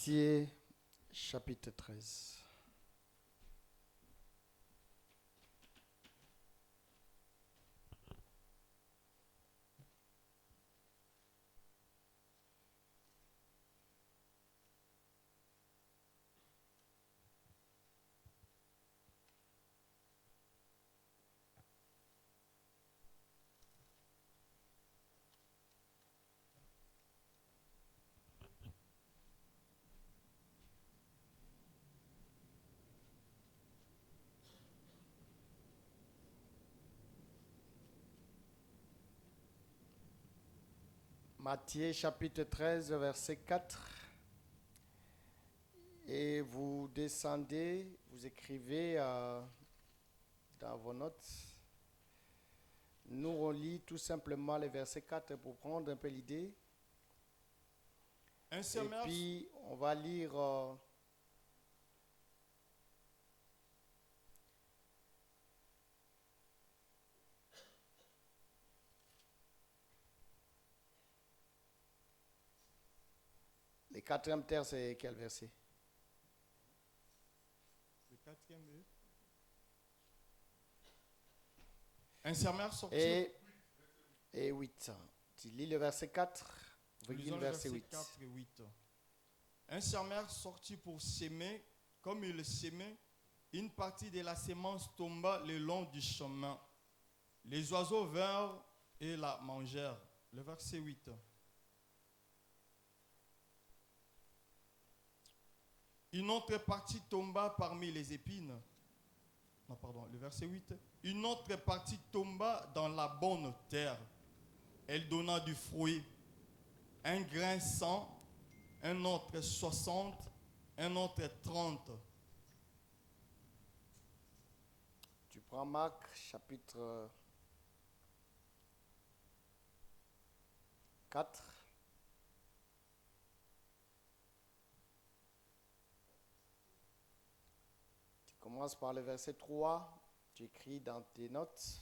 Matthieu chapitre 13. Matthieu chapitre 13, verset 4. Et vous descendez, vous écrivez dans vos notes. Nous on lit tout simplement le verset 4 pour prendre un peu l'idée. Et puis on va lire le quatrième terre, c'est quel verset? Le quatrième. Un sermeur sorti. Et 8. Tu lis le verset 4, Lisons le verset 8. 4 et 8. Un sermeur sortit pour s'aimer, comme il s'aimait, une partie de la sémence tomba le long du chemin. Les oiseaux vinrent et la mangèrent. Le verset 8. Une autre partie tomba parmi les épines. Non, pardon, le verset 8. Une autre partie tomba dans la bonne terre. Elle donna du fruit. Un grain 100, un autre 60, un autre 30. Tu prends Marc chapitre 4. Tu commences par le verset 3. Tu écris dans tes notes.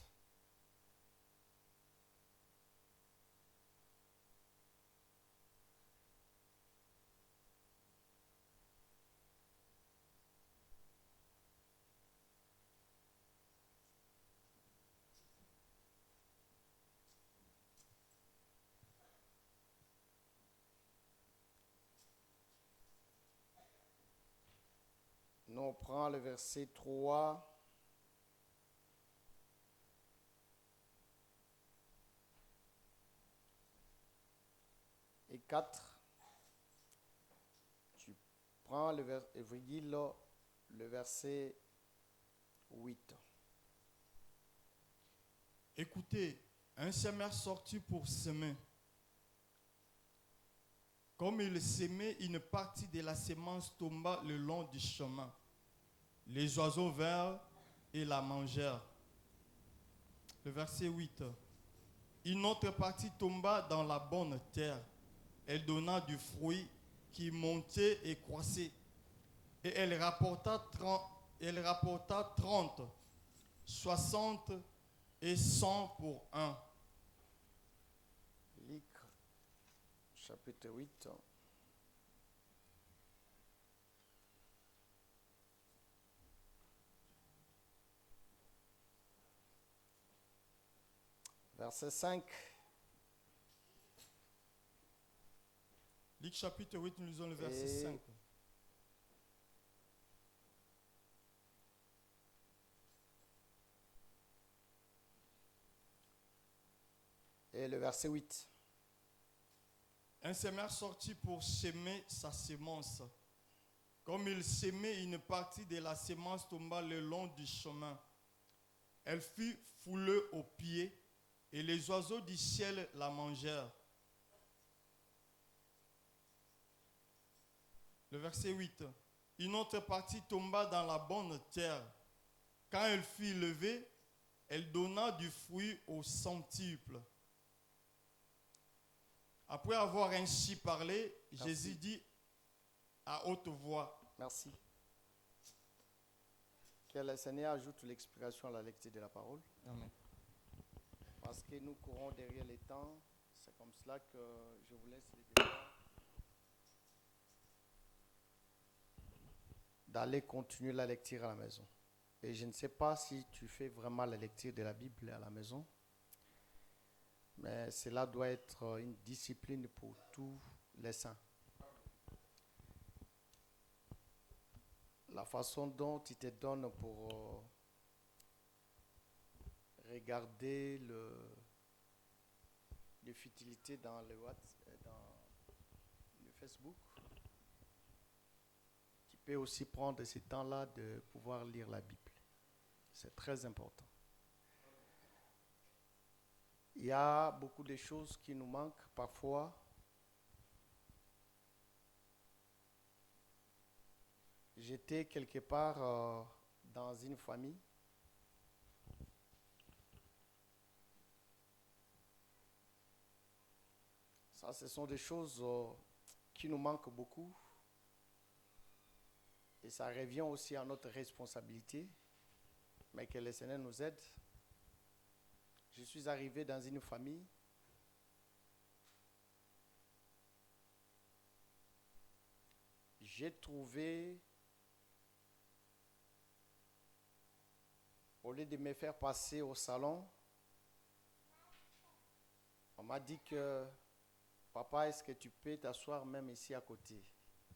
Nous, on prend le verset 3 et 4. Tu prends le verset 8. Écoutez, un semeur sortit pour semer. Comme il semait, une partie de la sémence tomba le long du chemin. Les oiseaux vinrent et la mangèrent. Le verset 8. Une autre partie tomba dans la bonne terre. Elle donna du fruit qui montait et croissait. Et elle rapporta 30, 60 et 100 pour un. Luc chapitre 8. Verset 5. Luc chapitre 8, nous lisons le verset 5. Et le verset 8. Un semeur sortit pour semer sa sémence. Comme il semait, une partie de la sémence tomba le long du chemin. Elle fut foulée aux pieds et les oiseaux du ciel la mangèrent. Le verset 8. Une autre partie tomba dans la bonne terre. Quand elle fut levée, elle donna du fruit au centuple. Après avoir ainsi parlé, Merci. Jésus dit à haute voix. Merci. Que le Seigneur ajoute l'explication à la lecture de la parole. Amen. Parce que nous courons derrière les temps, c'est comme cela que je vous laisse les détails. d'aller continuer la lecture à la maison. Et je ne sais pas si tu fais vraiment la lecture de la Bible à la maison, mais cela doit être une discipline pour tous les saints. La façon dont tu te donnes pour regarder les futilités dans le Facebook, tu peux aussi prendre ce temps-là de pouvoir lire la Bible. C'est très important. Il y a beaucoup de choses qui nous manquent parfois. J'étais quelque part dans une famille. Ça, ce sont des choses qui nous manquent beaucoup. Et ça revient aussi à notre responsabilité. Mais que le Seigneur nous aide. Je suis arrivé dans une famille. J'ai trouvé, au lieu de me faire passer au salon, on m'a dit que, papa, est-ce que tu peux t'asseoir même ici à côté?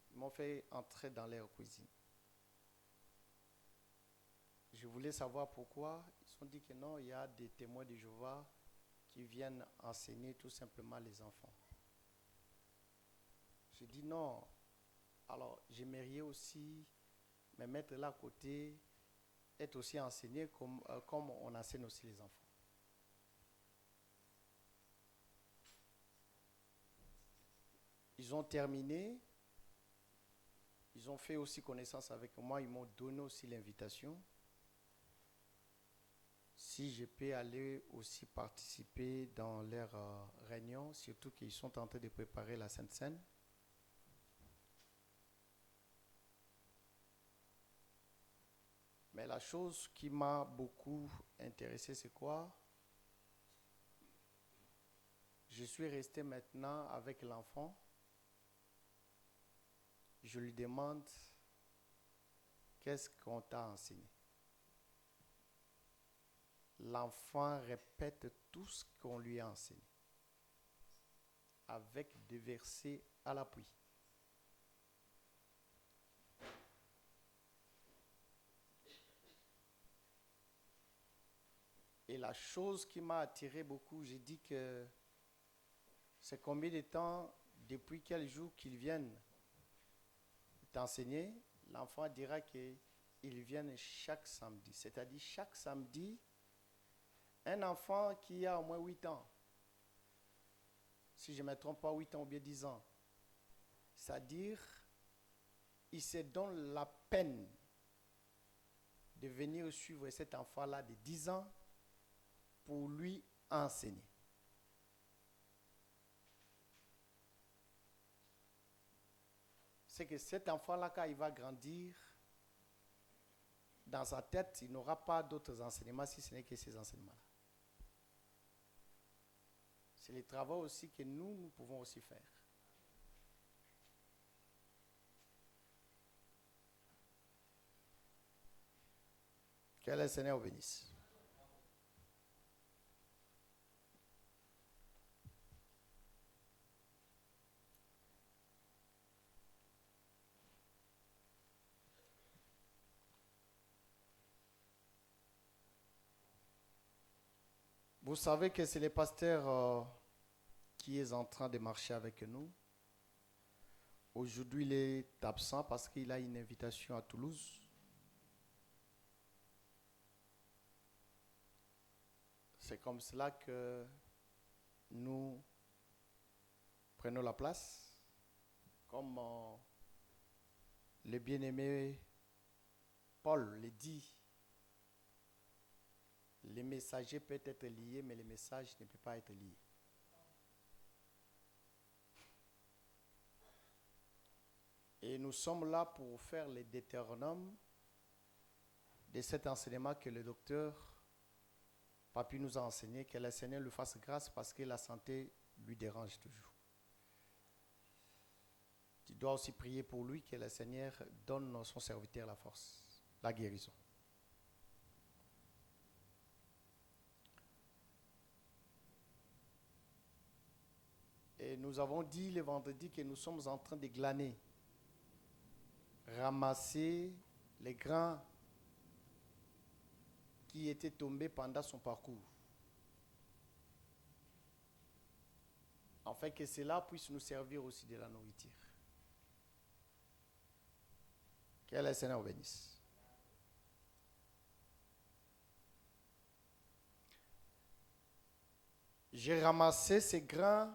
Ils m'ont fait entrer dans leur cuisine. Je voulais savoir pourquoi. Ils ont dit que non, il y a des témoins de Jéhovah qui viennent enseigner tout simplement les enfants. J'ai dit non. Alors, j'aimerais aussi me mettre là à côté, être aussi enseigné comme on enseigne aussi les enfants. Ils ont terminé. Ils ont fait aussi connaissance avec moi. Ils m'ont donné aussi l'invitation. Si je peux aller aussi participer dans leur réunion, surtout qu'ils sont en train de préparer la Sainte Seine. Mais la chose qui m'a beaucoup intéressé, c'est quoi? Je suis resté maintenant avec l'enfant. Je lui demande, qu'est-ce qu'on t'a enseigné? L'enfant répète tout ce qu'on lui a enseigné, avec des versets à l'appui. Et la chose qui m'a attiré beaucoup, j'ai dit que c'est combien de temps, depuis quel jour qu'ils viennent t'enseigner. L'enfant dira qu'ils viennent chaque samedi. C'est-à-dire chaque samedi, un enfant qui a au moins 8 ans, si je ne me trompe pas, 8 ans ou bien 10 ans, c'est-à-dire, il se donne la peine de venir suivre cet enfant-là de 10 ans pour lui enseigner. C'est que cet enfant-là, quand il va grandir, dans sa tête, il n'aura pas d'autres enseignements si ce n'est que ces enseignements-là. C'est le travail aussi que nous pouvons aussi faire. Que le Seigneur bénisse. Vous savez que c'est le pasteur qui est en train de marcher avec nous. Aujourd'hui, il est absent parce qu'il a une invitation à Toulouse. C'est comme cela que nous prenons la place. Comme le bien-aimé Paul le dit, le messager peut être lié, mais le message ne peut pas être lié. Et nous sommes là pour faire le Deutéronome de cet enseignement que le docteur Papi nous a enseigné, que le Seigneur lui fasse grâce parce que la santé lui dérange toujours. Tu dois aussi prier pour lui, que le Seigneur donne à son serviteur la force, la guérison. Et nous avons dit le vendredi que nous sommes en train de glaner, ramasser les grains qui étaient tombés pendant son parcours. Afin que cela puisse nous servir aussi de la nourriture. Que le Seigneur bénisse. J'ai ramassé ces grains,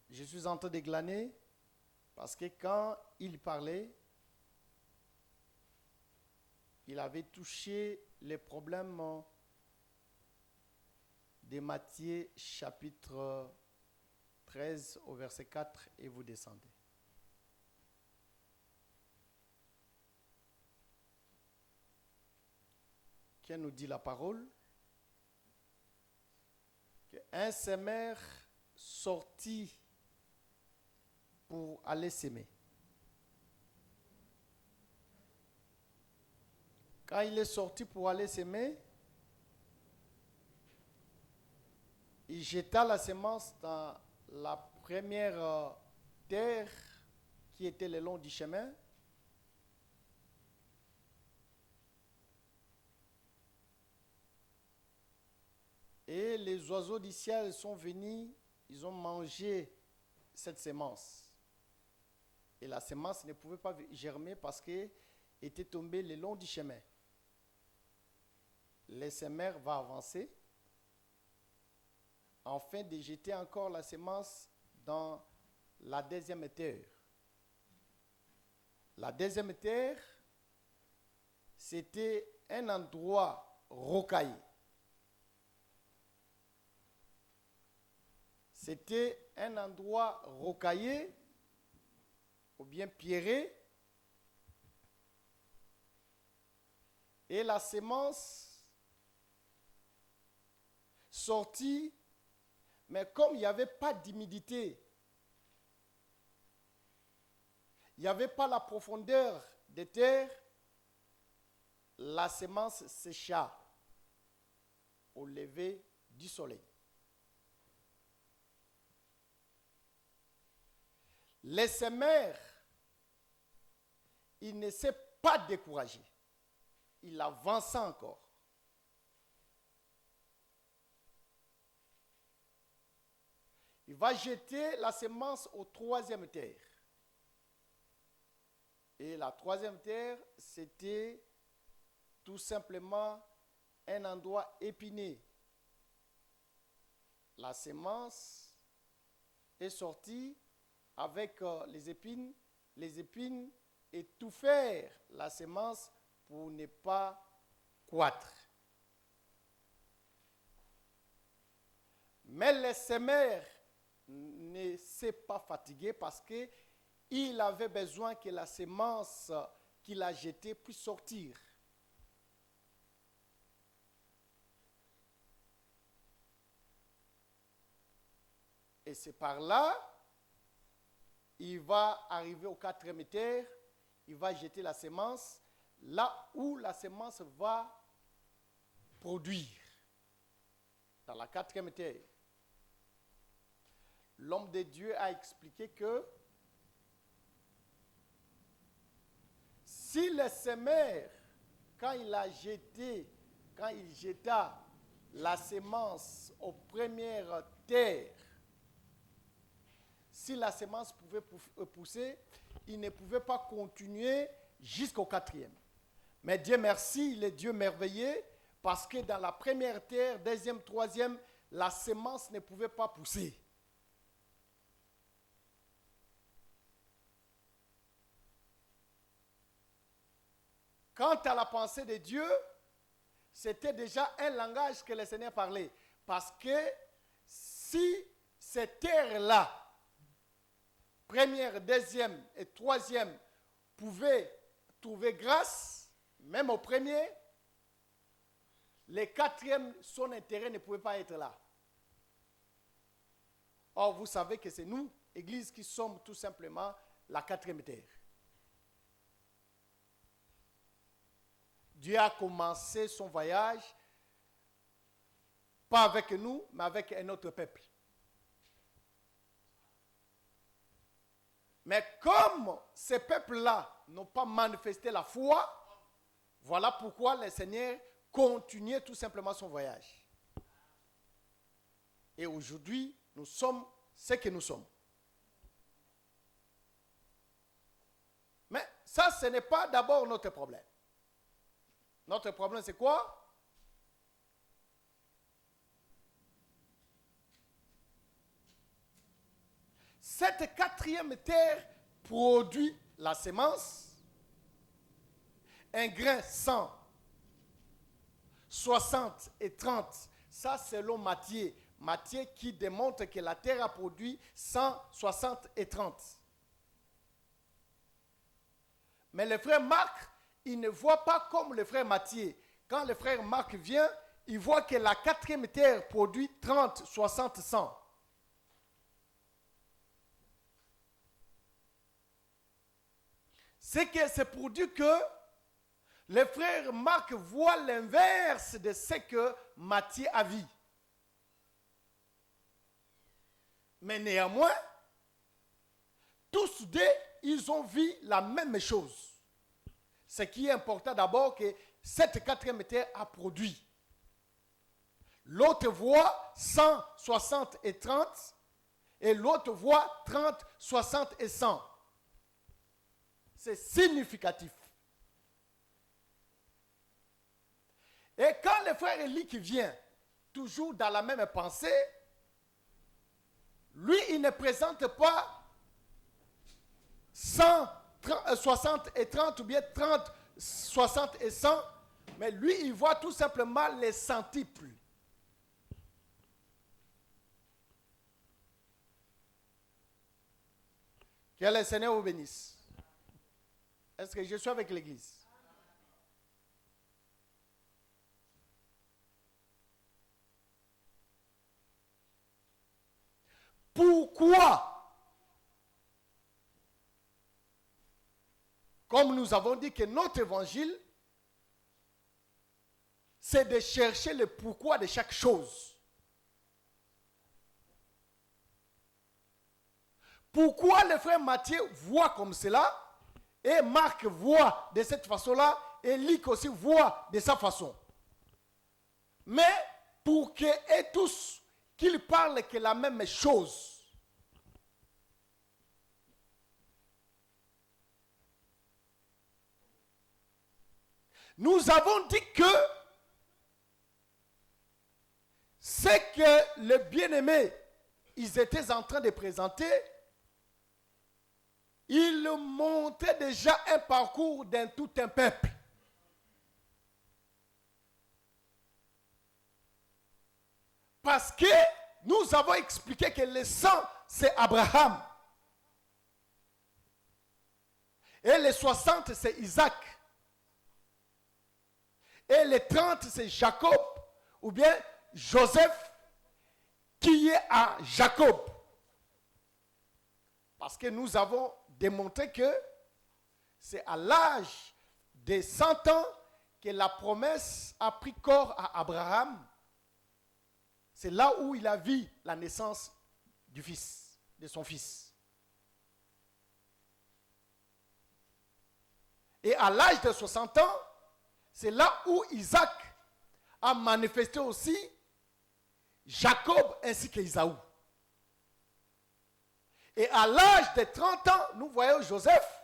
je suis en train de glaner, parce que quand il parlait, il avait touché les problèmes de Matthieu chapitre 13 au verset 4 et vous descendez. Que nous dit la parole? Qu'un semeur sortit pour aller s'aimer. Quand il est sorti pour aller s'aimer, il jeta la semence dans la première terre qui était le long du chemin. Et les oiseaux du ciel sont venus, ils ont mangé cette semence. Et la semence ne pouvait pas germer parce qu'elle était tombée le long du chemin. Le semeur va avancer afin de jeter encore la semence dans la deuxième terre. La deuxième terre, c'était un endroit rocaillé. C'était un endroit rocaillé ou bien pierré. Et la semence sortit, mais comme il n'y avait pas d'humidité, il n'y avait pas la profondeur des terres, la semence sécha au lever du soleil. Les semeurs, il ne s'est pas découragé. Il avance encore. Il va jeter la semence au troisième terre. Et la troisième terre, c'était tout simplement un endroit épineux. La semence est sortie avec les épines étouffèrent la semence pour ne pas croître. Mais le semeur ne s'est pas fatigué parce qu'il avait besoin que la semence qu'il a jetée puisse sortir. Et c'est par là, il va arriver au quatrième terre, il va jeter la semence là où la semence va produire, dans la quatrième terre. L'homme de Dieu a expliqué que si le semeur, quand il jeta la semence aux premières terres, si la semence pouvait pousser, il ne pouvait pas continuer jusqu'au quatrième. Mais Dieu merci, il est Dieu merveilleux, parce que dans la première terre, deuxième, troisième, la semence ne pouvait pas pousser. Quant à la pensée de Dieu, c'était déjà un langage que le Seigneur parlait. Parce que si ces terres-là, première, deuxième et troisième, pouvaient trouver grâce, même au premier, les quatrièmes, son intérêt ne pouvait pas être là. Or, vous savez que c'est nous, Église, qui sommes tout simplement la quatrième terre. Dieu a commencé son voyage, pas avec nous, mais avec un autre peuple. Mais comme ces peuples-là n'ont pas manifesté la foi, voilà pourquoi le Seigneur continuait tout simplement son voyage. Et aujourd'hui, nous sommes ce que nous sommes. Mais ça, ce n'est pas d'abord notre problème. Notre problème, c'est quoi? Cette quatrième terre produit la sémence, un grain 100, 60 et 30. Ça, selon Matthieu. Matthieu qui démontre que la terre a produit 100, 60 et 30. Mais le frère Marc, il ne voit pas comme le frère Matthieu. Quand le frère Marc vient, il voit que la quatrième terre produit 30, 60, 100. C'est pour dire que le frère Marc voit l'inverse de ce que Matthieu a vu. Mais néanmoins, tous deux, ils ont vu la même chose. Ce qui est important d'abord, que cette quatrième terre a produit. L'autre voit 100, 60 et 30, et l'autre voit 30, 60 et 100. C'est significatif. Et quand le frère Élie qui vient, toujours dans la même pensée, lui, il ne présente pas 100, 60 et 30 ou bien 30, 60 et 100, mais lui, il voit tout simplement les centiples. Que le Seigneur vous bénisse. Est-ce que je suis avec l'Église? Pourquoi? Comme nous avons dit que notre évangile, c'est de chercher le pourquoi de chaque chose. Pourquoi le frère Matthieu voit comme cela, et Marc voit de cette façon-là, et Luc aussi voit de sa façon. Mais pour que tous qu'ils parlent que la même chose. Nous avons dit que ce que les bien-aimés, ils étaient en train de présenter, ils montraient déjà un parcours d'un tout un peuple. Parce que nous avons expliqué que le sang, c'est Abraham. Et les 60, c'est Isaac. Et les 30, c'est Jacob, ou bien Joseph, qui est à Jacob. Parce que nous avons démontré que c'est à l'âge de 100 ans que la promesse a pris corps à Abraham. C'est là où il a vu la naissance du fils, de son fils. Et à l'âge de 60 ans, c'est là où Isaac a manifesté aussi Jacob ainsi qu'Ésaü. Et à l'âge de 30 ans, nous voyons Joseph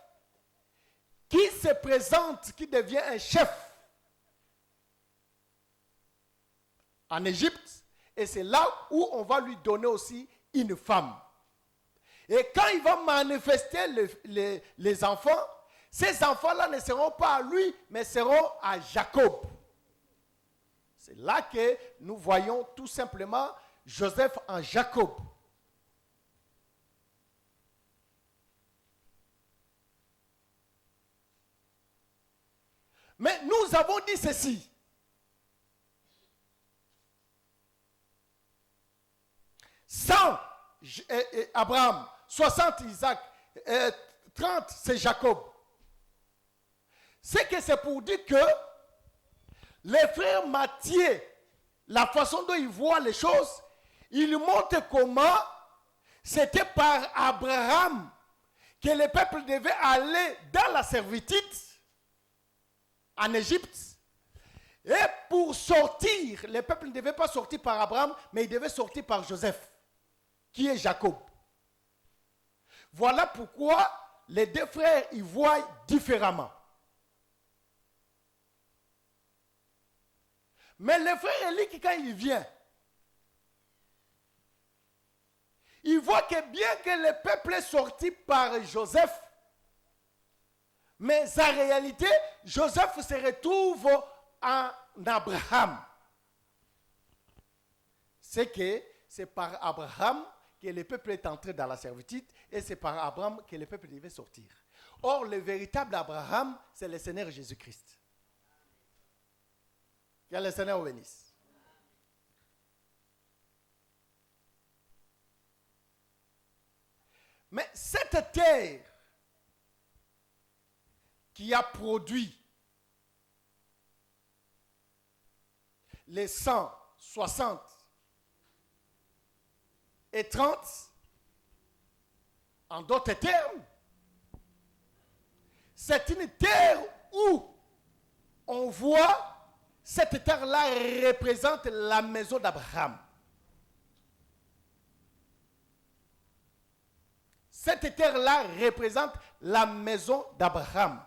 qui se présente, qui devient un chef en Égypte. Et c'est là où on va lui donner aussi une femme. Et quand il va manifester les enfants, ces enfants-là ne seront pas à lui, mais seront à Jacob. C'est là que nous voyons tout simplement Joseph en Jacob. Mais nous avons dit ceci. Abraham, 60 Isaac, 30, c'est Jacob. C'est que c'est pour dire que les frères Matthieu, la façon dont ils voient les choses, ils montrent comment c'était par Abraham que le peuple devait aller dans la servitude en Égypte. Et pour sortir, le peuple ne devait pas sortir par Abraham, mais il devait sortir par Joseph, qui est Jacob. Voilà pourquoi les deux frères y voient différemment. Mais le frère Élie, quand il vient, il voit que bien que le peuple est sorti par Joseph, mais en réalité, Joseph se retrouve en Abraham. C'est que c'est par Abraham que le peuple est entré dans la servitude et c'est par Abraham que le peuple devait sortir. Or, le véritable Abraham, c'est le Seigneur Jésus-Christ. Que le Seigneur vous bénisse. Mais cette terre qui a produit les 160 et 30, en d'autres termes, c'est une terre où on voit cette terre-là représente la maison d'Abraham. Cette terre-là représente la maison d'Abraham,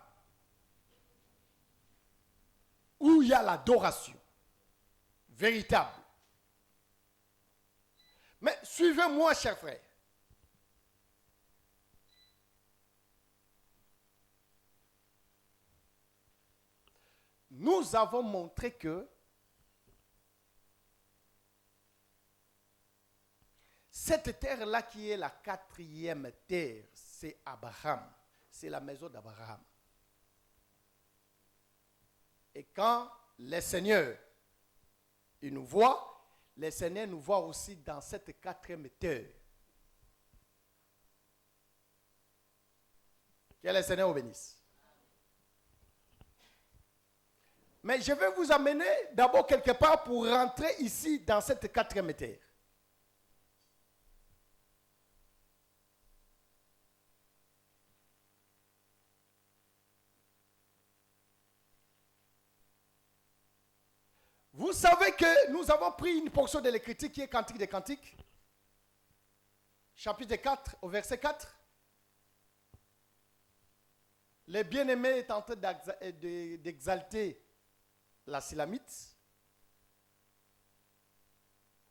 où il y a l'adoration véritable. Mais suivez-moi, chers frères. Nous avons montré que cette terre-là qui est la quatrième terre, c'est Abraham. C'est la maison d'Abraham. Et quand les seigneurs, ils nous voient, les seigneurs nous voient aussi dans cette quatrième terre. Que les seigneurs vous bénissent. Mais je vais vous amener d'abord quelque part pour rentrer ici dans cette quatrième terre. Vous savez que nous avons pris une portion de l'Écriture qui est Cantique des Cantiques, chapitre 4, au verset 4. Le bien-aimé est en train d'exalter la Silamite.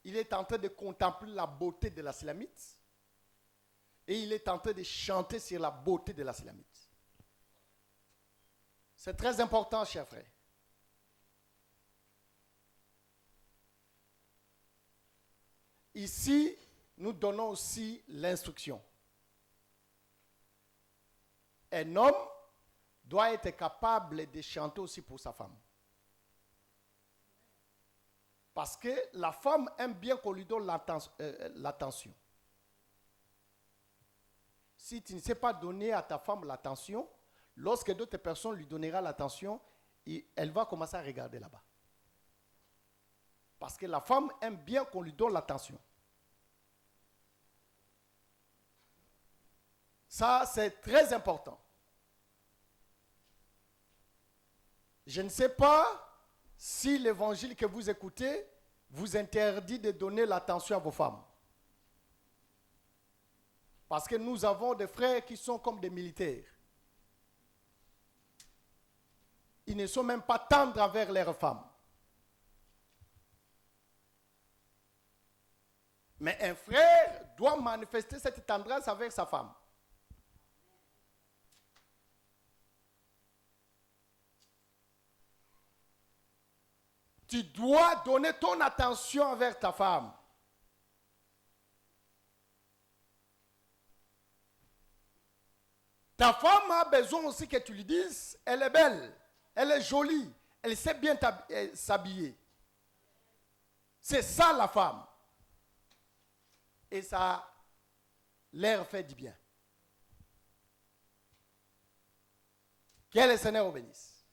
Il est en train de contempler la beauté de la Silamite. Et il est en train de chanter sur la beauté de la Silamite. C'est très important, chers frères. Ici, nous donnons aussi l'instruction. Un homme doit être capable de chanter aussi pour sa femme. Parce que la femme aime bien qu'on lui donne l'attention. Si tu ne sais pas donner à ta femme l'attention, lorsque d'autres personnes lui donneront l'attention, elle va commencer à regarder là-bas. Parce que la femme aime bien qu'on lui donne l'attention. Ça, c'est très important. Je ne sais pas si l'évangile que vous écoutez vous interdit de donner l'attention à vos femmes. Parce que nous avons des frères qui sont comme des militaires. Ils ne sont même pas tendres envers leurs femmes. Mais un frère doit manifester cette tendresse avec sa femme. Tu dois donner ton attention envers ta femme. Ta femme a besoin aussi que tu lui dises, elle est belle, elle est jolie, elle sait bien s'habiller. C'est ça la femme. Et ça leur fait du bien. Que le Seigneur vous bénisse.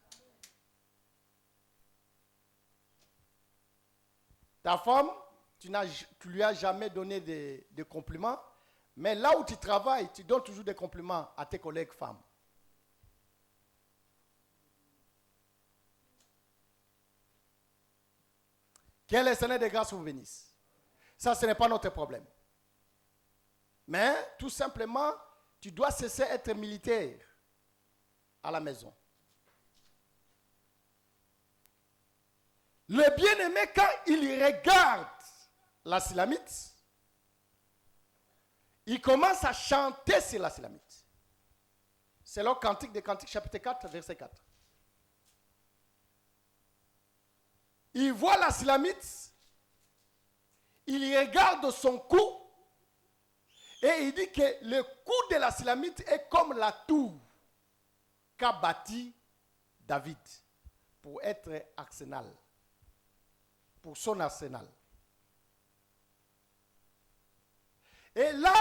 Ta femme, tu lui as jamais donné de compliments, mais là où tu travailles, tu donnes toujours des compliments à tes collègues femmes. Que le Seigneur de grâce vous bénisse. Ça, ce n'est pas notre problème. Mais, tout simplement, tu dois cesser d'être militaire à la maison. Le bien-aimé, quand il regarde la Silamite, il commence à chanter sur la Silamite. C'est le Cantique des Cantiques, chapitre 4, verset 4. Il voit la Silamite, il regarde son cou, et il dit que le cou de la Silamite est comme la tour qu'a bâti David pour être arsenal, pour son arsenal. Et là,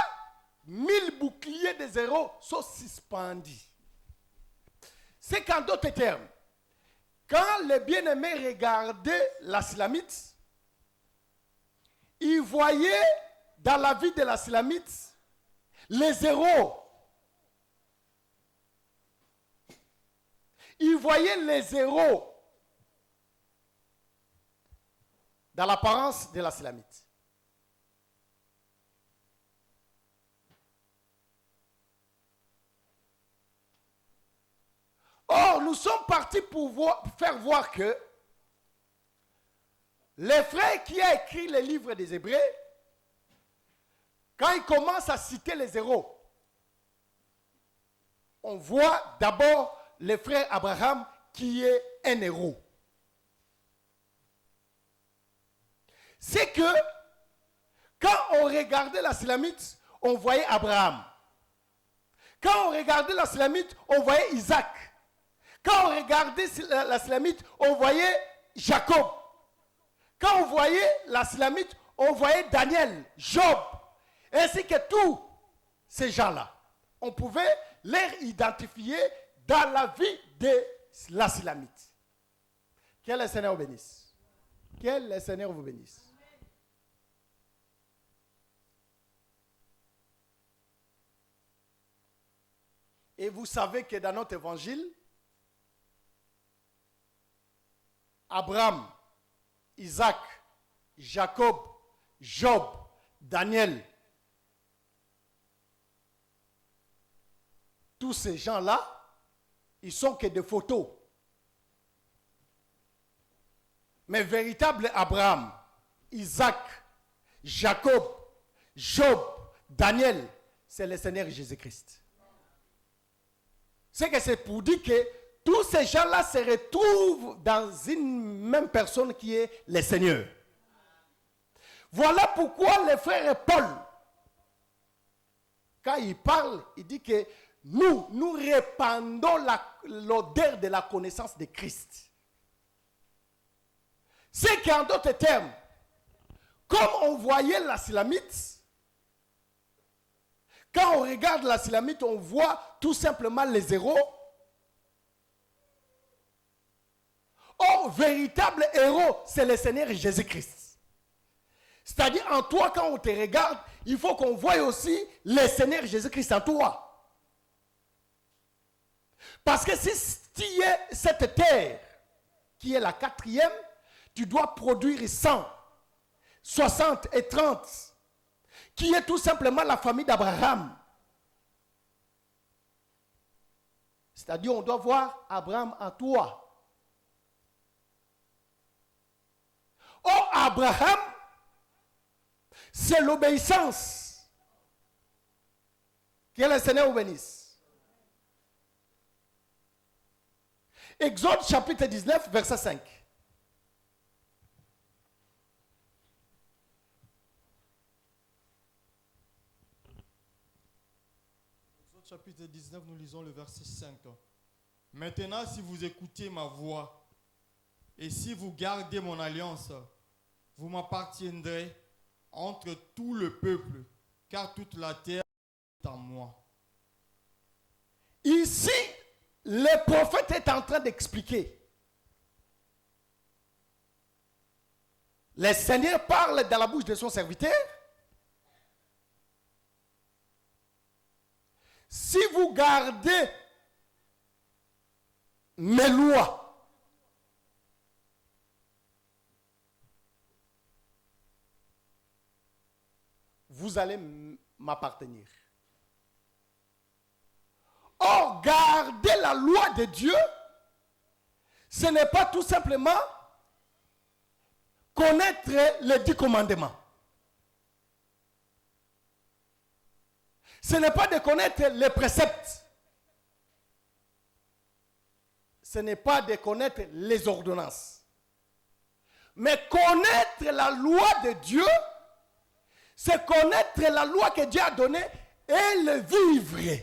1000 boucliers de zéro sont suspendus. C'est qu'en d'autres termes, quand le bien-aimé regardait la Silamite, il voyait dans la vie de la Silamite les zéros. Il voyait les zéros dans l'apparence de la Silamite. Or, nous sommes partis pour faire voir que le frère qui a écrit le livre des Hébreux, quand il commence à citer les héros, on voit d'abord le frère Abraham qui est un héros. C'est que quand on regardait la Silamite, on voyait Abraham. Quand on regardait la Silamite, on voyait Isaac. Quand on regardait la Silamite, on voyait Jacob. Quand on voyait la Silamite, on voyait Daniel, Job, ainsi que tous ces gens-là. On pouvait les identifier dans la vie de la Silamite. Que le Seigneur vous bénisse. Que le Seigneur vous bénisse. Et vous savez que dans notre évangile, Abraham, Isaac, Jacob, Job, Daniel, tous ces gens-là, ils sont que des photos. Mais véritable Abraham, Isaac, Jacob, Job, Daniel, c'est le Seigneur Jésus-Christ. C'est que c'est pour dire que tous ces gens-là se retrouvent dans une même personne qui est le Seigneur. Voilà pourquoi le frère Paul, quand il parle, il dit que nous répandons l'odeur de la connaissance de Christ. C'est qu'en d'autres termes, comme on voyait la Silamite, quand on regarde la Silamite, on voit tout simplement les héros. Or, véritable héros, c'est le Seigneur Jésus-Christ. C'est-à-dire, en toi, quand on te regarde, il faut qu'on voie aussi le Seigneur Jésus-Christ en toi. Parce que si tu es cette terre, qui est la 4e, tu dois produire 100, 60 et 30, qui est tout simplement la famille d'Abraham. C'est-à-dire, on doit voir Abraham en toi. Or, Abraham, c'est l'obéissance. Que le Seigneur vous bénisse. Exode chapitre 19, verset 5. Exode chapitre 19, nous lisons le verset 5. Maintenant, si vous écoutez ma voix, et si vous gardez mon alliance, vous m'appartiendrez entre tout le peuple, car toute la terre est en moi. Ici, le prophète est en train d'expliquer. Le Seigneur parle dans la bouche de son serviteur. Si vous gardez mes lois, vous allez m'appartenir. Or, garder la loi de Dieu, ce n'est pas tout simplement connaître les 10 commandements. Ce n'est pas de connaître les préceptes. Ce n'est pas de connaître les ordonnances. Mais connaître la loi de Dieu, c'est connaître la loi que Dieu a donnée et le vivre.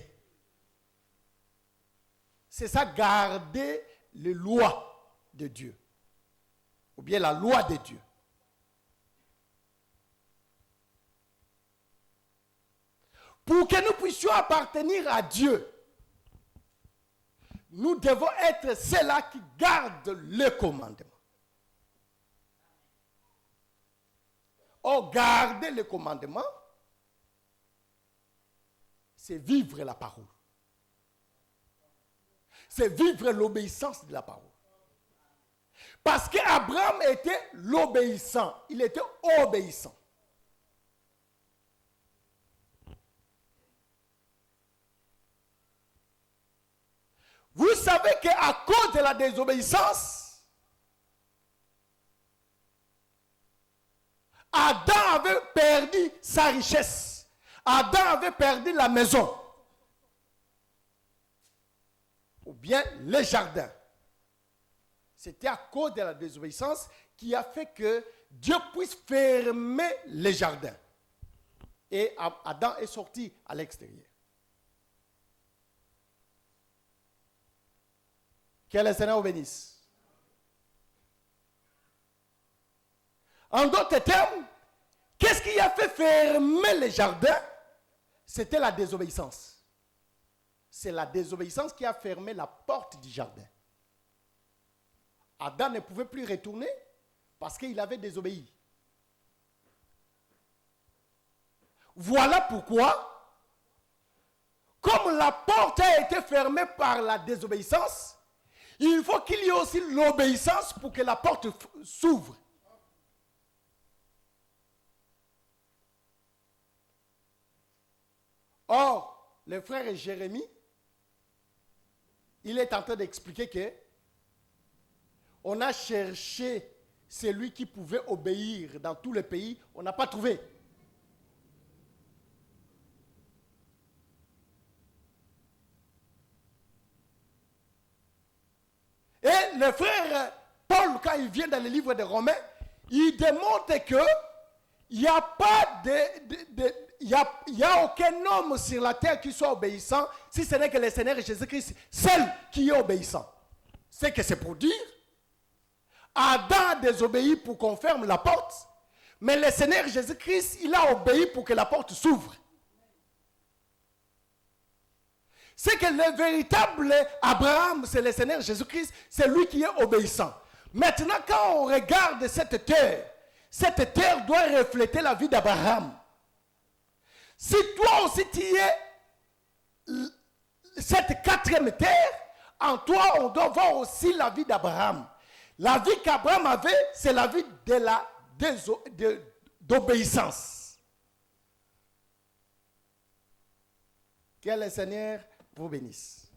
C'est ça, garder les lois de Dieu. Ou bien la loi de Dieu. Pour que nous puissions appartenir à Dieu, nous devons être ceux-là qui gardent le commandement. Or, garder le commandement, c'est vivre la parole. C'est vivre l'obéissance de la parole. Parce qu'Abraham était l'obéissant. Il était obéissant. Vous savez qu'à cause de la désobéissance, Adam avait perdu sa richesse. Adam avait perdu la maison. Ou bien les jardins. C'était à cause de la désobéissance qui a fait que Dieu puisse fermer les jardins. Et Adam est sorti à l'extérieur. Que le Seigneur vous bénisse. En d'autres termes, qu'est-ce qui a fait fermer les jardins? C'était la désobéissance. C'est la désobéissance qui a fermé la porte du jardin. Adam ne pouvait plus retourner parce qu'il avait désobéi. Voilà pourquoi, comme la porte a été fermée par la désobéissance, il faut qu'il y ait aussi l'obéissance pour que la porte s'ouvre. Or, le frère Jérémie, il est en train d'expliquer que on a cherché celui qui pouvait obéir dans tous les pays, on n'a pas trouvé. Et le frère Paul, quand il vient dans le livre des Romains, il démontre que il n'y a pas il y a aucun homme sur la terre qui soit obéissant, si ce n'est que le Seigneur Jésus-Christ, seul qui est obéissant. C'est que c'est pour dire, Adam a désobéi pour qu'on ferme la porte, mais le Seigneur Jésus-Christ, il a obéi pour que la porte s'ouvre. C'est que le véritable Abraham, c'est le Seigneur Jésus-Christ, c'est lui qui est obéissant. Maintenant, quand on regarde cette terre doit refléter la vie d'Abraham. Si toi aussi tu es cette quatrième terre, en toi on doit voir aussi la vie d'Abraham. La vie qu'Abraham avait, c'est la vie d'obéissance. Que le Seigneur vous bénisse.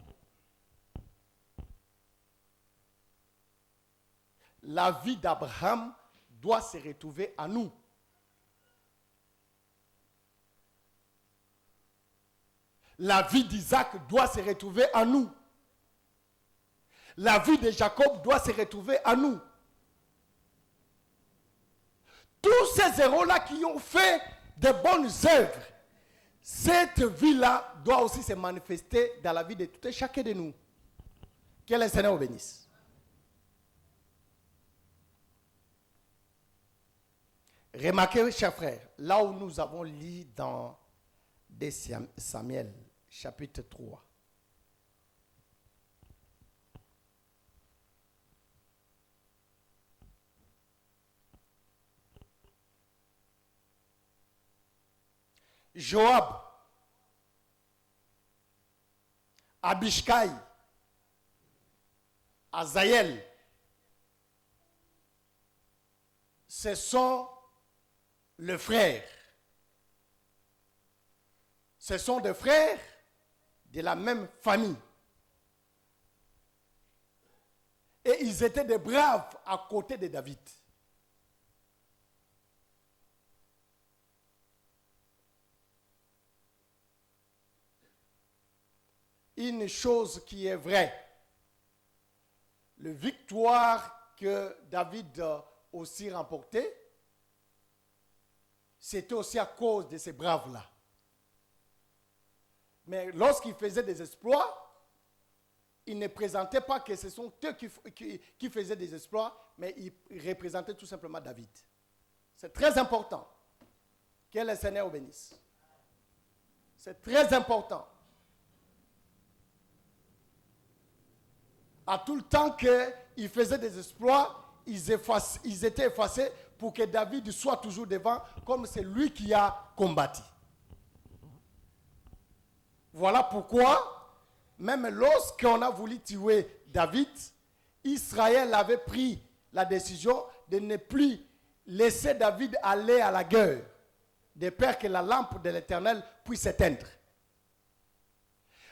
La vie d'Abraham doit se retrouver à nous. La vie d'Isaac doit se retrouver à nous. La vie de Jacob doit se retrouver à nous. Tous ces héros-là qui ont fait de bonnes œuvres, cette vie-là doit aussi se manifester dans la vie de tout et chacun de nous. Que le Seigneur vous bénisse. Remarquez, chers frères, là où nous avons lu dans 2 Samuel, chapitre 3. Joab, Abishai, Azaël, ce sont les frères. Ce sont des frères de la même famille. Et ils étaient des braves à côté de David. Une chose qui est vraie, la victoire que David a aussi remportée, c'était aussi à cause de ces braves-là. Mais lorsqu'il faisait des exploits, il ne présentait pas que ce sont eux qui faisaient des exploits, mais il représentait tout simplement David. C'est très important. Que le Seigneur bénisse. C'est très important. À tout le temps qu'ils faisaient des exploits, ils étaient effacés pour que David soit toujours devant, comme c'est lui qui a combattu. Voilà pourquoi, même lorsqu'on a voulu tuer David, Israël avait pris la décision de ne plus laisser David aller à la guerre, de peur que la lampe de l'Éternel puisse s'éteindre.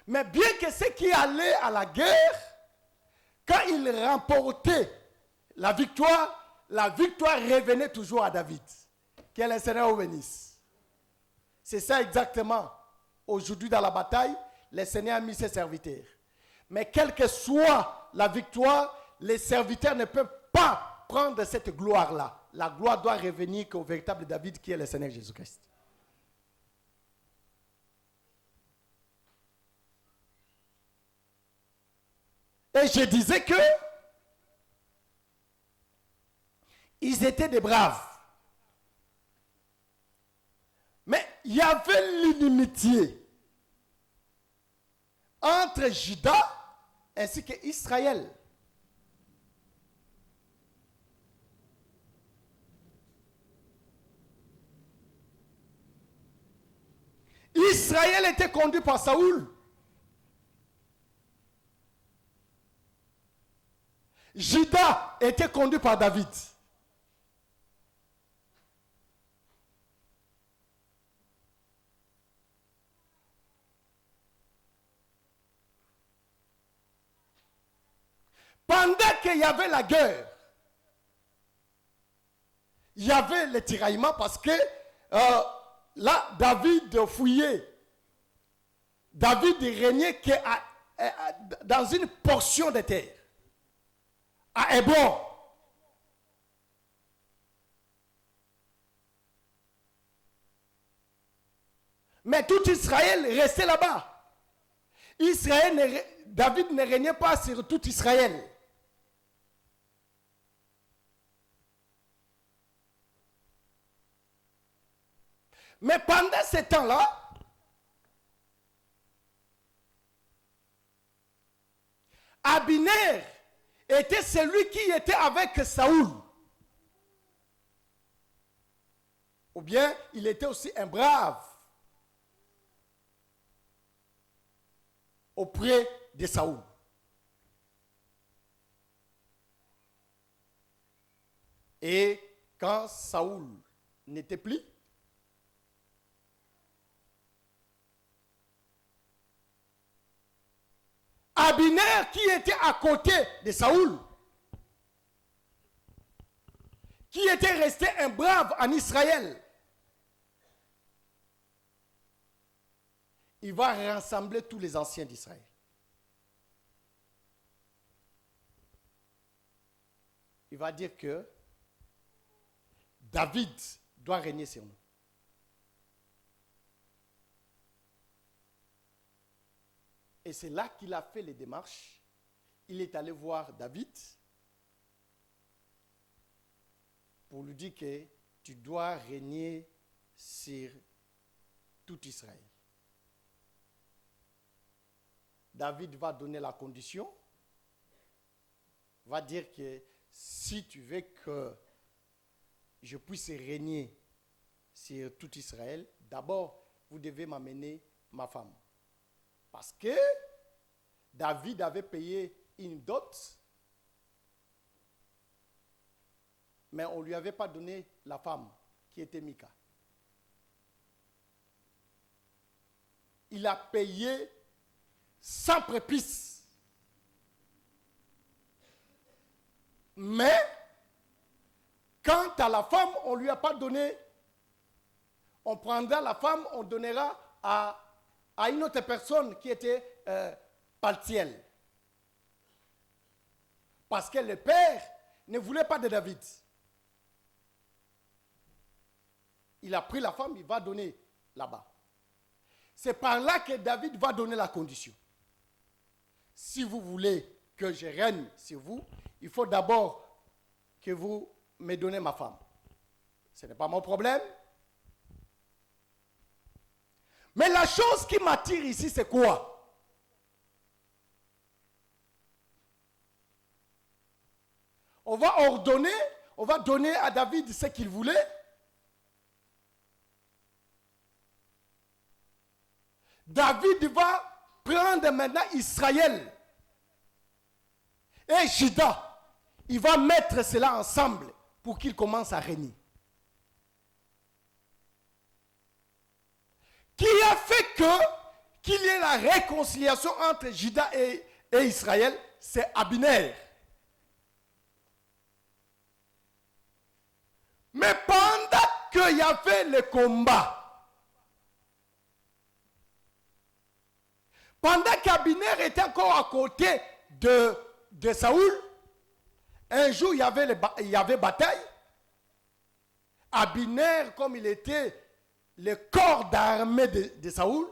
Mais bien que ceux qui allaient à la guerre, quand ils remportaient la victoire revenait toujours à David. Que le Seigneur vous bénisse. C'est ça exactement. Aujourd'hui dans la bataille, le Seigneur a mis ses serviteurs. Mais quelle que soit la victoire, les serviteurs ne peuvent pas prendre cette gloire-là. La gloire doit revenir qu'au véritable David qui est le Seigneur Jésus-Christ. Et je disais que ils étaient des braves. Mais il y avait l'inimitié entre Juda ainsi qu'Israël. Israël était conduit par Saoul. Juda était conduit par David. Pendant qu'il y avait la guerre, il y avait le tiraillement parce que là, David fouillait. David régnait dans une portion de terre, à Hébron. Mais tout Israël restait là-bas. David ne régnait pas sur tout Israël. Mais pendant ce temps-là, Abner était celui qui était avec Saoul. Ou bien, il était aussi un brave auprès de Saoul. Et quand Saoul n'était plus, Abner, qui était à côté de Saoul, qui était resté un brave en Israël, il va rassembler tous les anciens d'Israël. Il va dire que David doit régner sur nous. Et c'est là qu'il a fait les démarches. Il est allé voir David pour lui dire que tu dois régner sur tout Israël. David va donner la condition, va dire que si tu veux que je puisse régner sur tout Israël, d'abord, vous devez m'amener ma femme. Parce que David avait payé une dot, mais on ne lui avait pas donné la femme qui était Mika. Il a payé sans prépice. Mais, quant à la femme, on ne lui a pas donné. On prendra la femme, on donnera à une autre personne qui était Paltiel. Parce que le père ne voulait pas de David. Il a pris la femme, il va donner là-bas. C'est par là que David va donner la condition. Si vous voulez que je règne sur vous, il faut d'abord que vous me donnez ma femme. Ce n'est pas mon problème. Mais la chose qui m'attire ici, c'est quoi? On va ordonner, on va donner à David ce qu'il voulait. David va prendre maintenant Israël et Juda. Il va mettre cela ensemble pour qu'il commence à régner. Qui a fait qu'il y ait la réconciliation entre Juda et Israël? C'est Abner. Mais pendant qu'il y avait le combat, pendant qu'Abner était encore à côté de Saoul, un jour il y avait bataille. Abner, comme il était le corps d'armée de Saoul,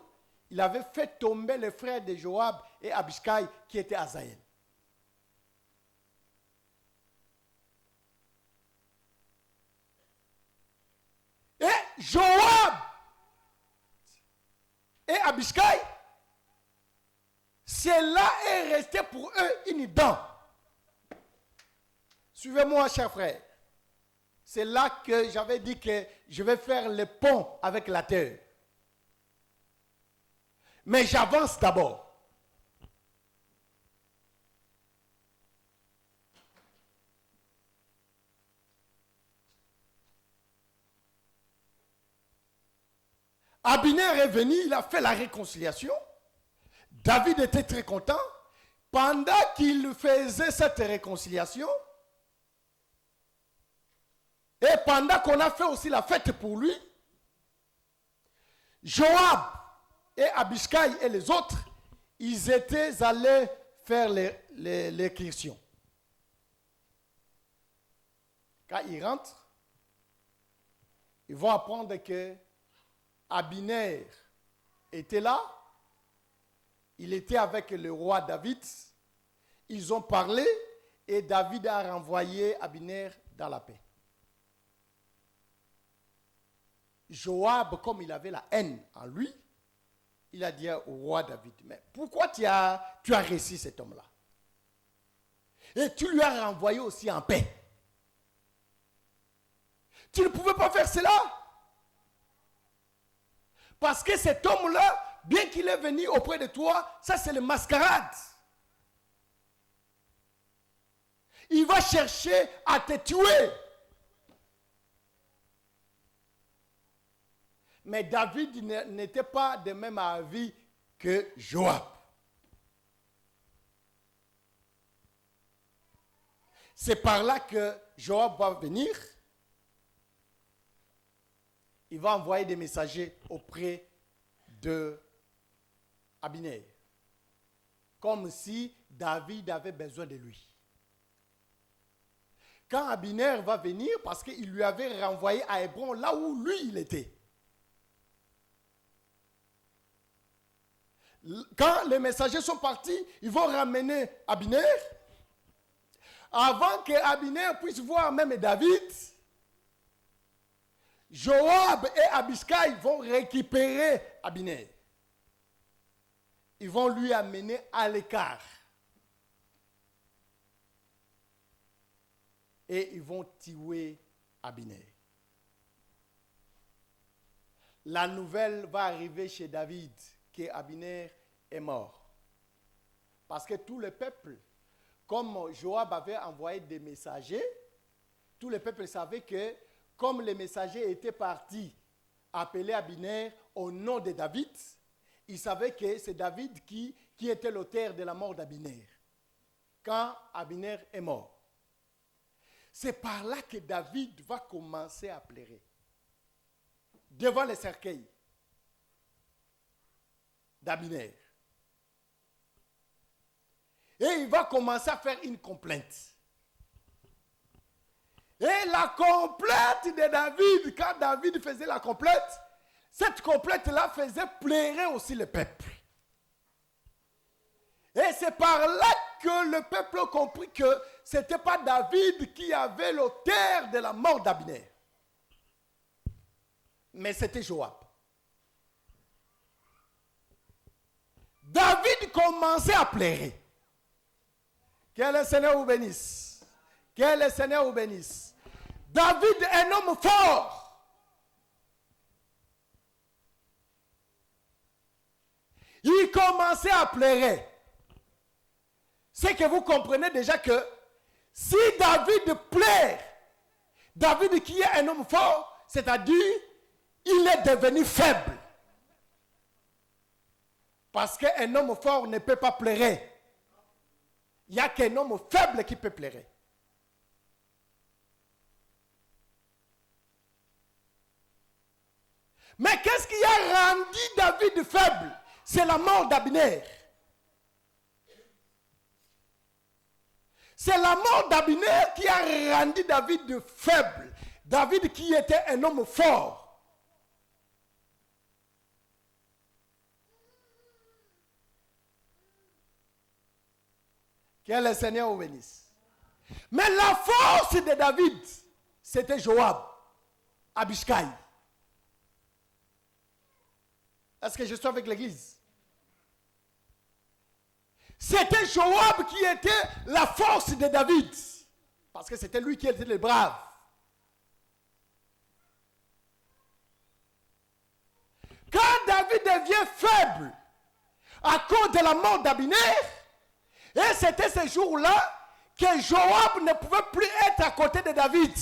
il avait fait tomber les frères de Joab et Abishai qui étaient à Azaël. Et Joab et Abishai, cela est resté pour eux une dent. Suivez-moi, chers frères. C'est là que j'avais dit que je vais faire le pont avec la terre. Mais j'avance d'abord. Abner est venu, il a fait la réconciliation. David était très content. Pendant qu'il faisait cette réconciliation, et pendant qu'on a fait aussi la fête pour lui, Joab et Abishai et les autres, ils étaient allés faire l'excursion. Quand ils rentrent, ils vont apprendre que Abner était là. Il était avec le roi David. Ils ont parlé et David a renvoyé Abner dans la paix. Joab, comme il avait la haine en lui, il a dit au roi David, mais pourquoi tu as réussi cet homme-là? Et tu lui as renvoyé aussi en paix. Tu ne pouvais pas faire cela. Parce que cet homme-là, bien qu'il est venu auprès de toi, ça c'est le mascarade. Il va chercher à te tuer. Mais David n'était pas de même avis que Joab. C'est par là que Joab va venir. Il va envoyer des messagers auprès de Abner. Comme si David avait besoin de lui. Quand Abner va venir, parce qu'il lui avait renvoyé à Hébron, là où lui il était. Quand les messagers sont partis, ils vont ramener Abner. Avant que Abner puisse voir même David, Joab et Abishai vont récupérer Abner. Ils vont lui amener à l'écart. Et ils vont tuer Abner. la nouvelle va arriver chez David qu'Abner est mort. Parce que tout le peuple, comme Joab avait envoyé des messagers, tout le peuple savait que comme les messagers étaient partis appeler Abner au nom de David, ils savaient que c'est David qui était l'auteur de la mort d'Abner. Quand Abner est mort. C'est par là que David va commencer à pleurer. Devant le cercueil d'Abner. Et il va commencer à faire une complainte. Et la complainte de David, quand David faisait la complainte, cette complainte-là faisait pleurer aussi le peuple. Et c'est par là que le peuple a compris que ce n'était pas David qui avait l'auteur de la mort d'Abner. Mais c'était Joab. David commençait à pleurer. Que le Seigneur vous bénisse. Que le Seigneur vous bénisse. David est un homme fort. Il commençait à pleurer. C'est que vous comprenez déjà que si David pleure, David qui est un homme fort, c'est-à-dire il est devenu faible. Parce qu'un homme fort ne peut pas pleurer. Il n'y a qu'un homme faible qui peut pleurer. Mais qu'est-ce qui a rendu David faible? C'est la mort d'Abner. C'est la mort d'Abner qui a rendu David faible. David qui était un homme fort. Que le Seigneur vous bénisse. Mais la force de David, c'était Joab, Abishai. Est-ce que je suis avec l'église? C'était Joab qui était la force de David. Parce que c'était lui qui était le brave. Quand David devient faible à cause de la mort d'Abner, et c'était ce jour-là que Joab ne pouvait plus être à côté de David.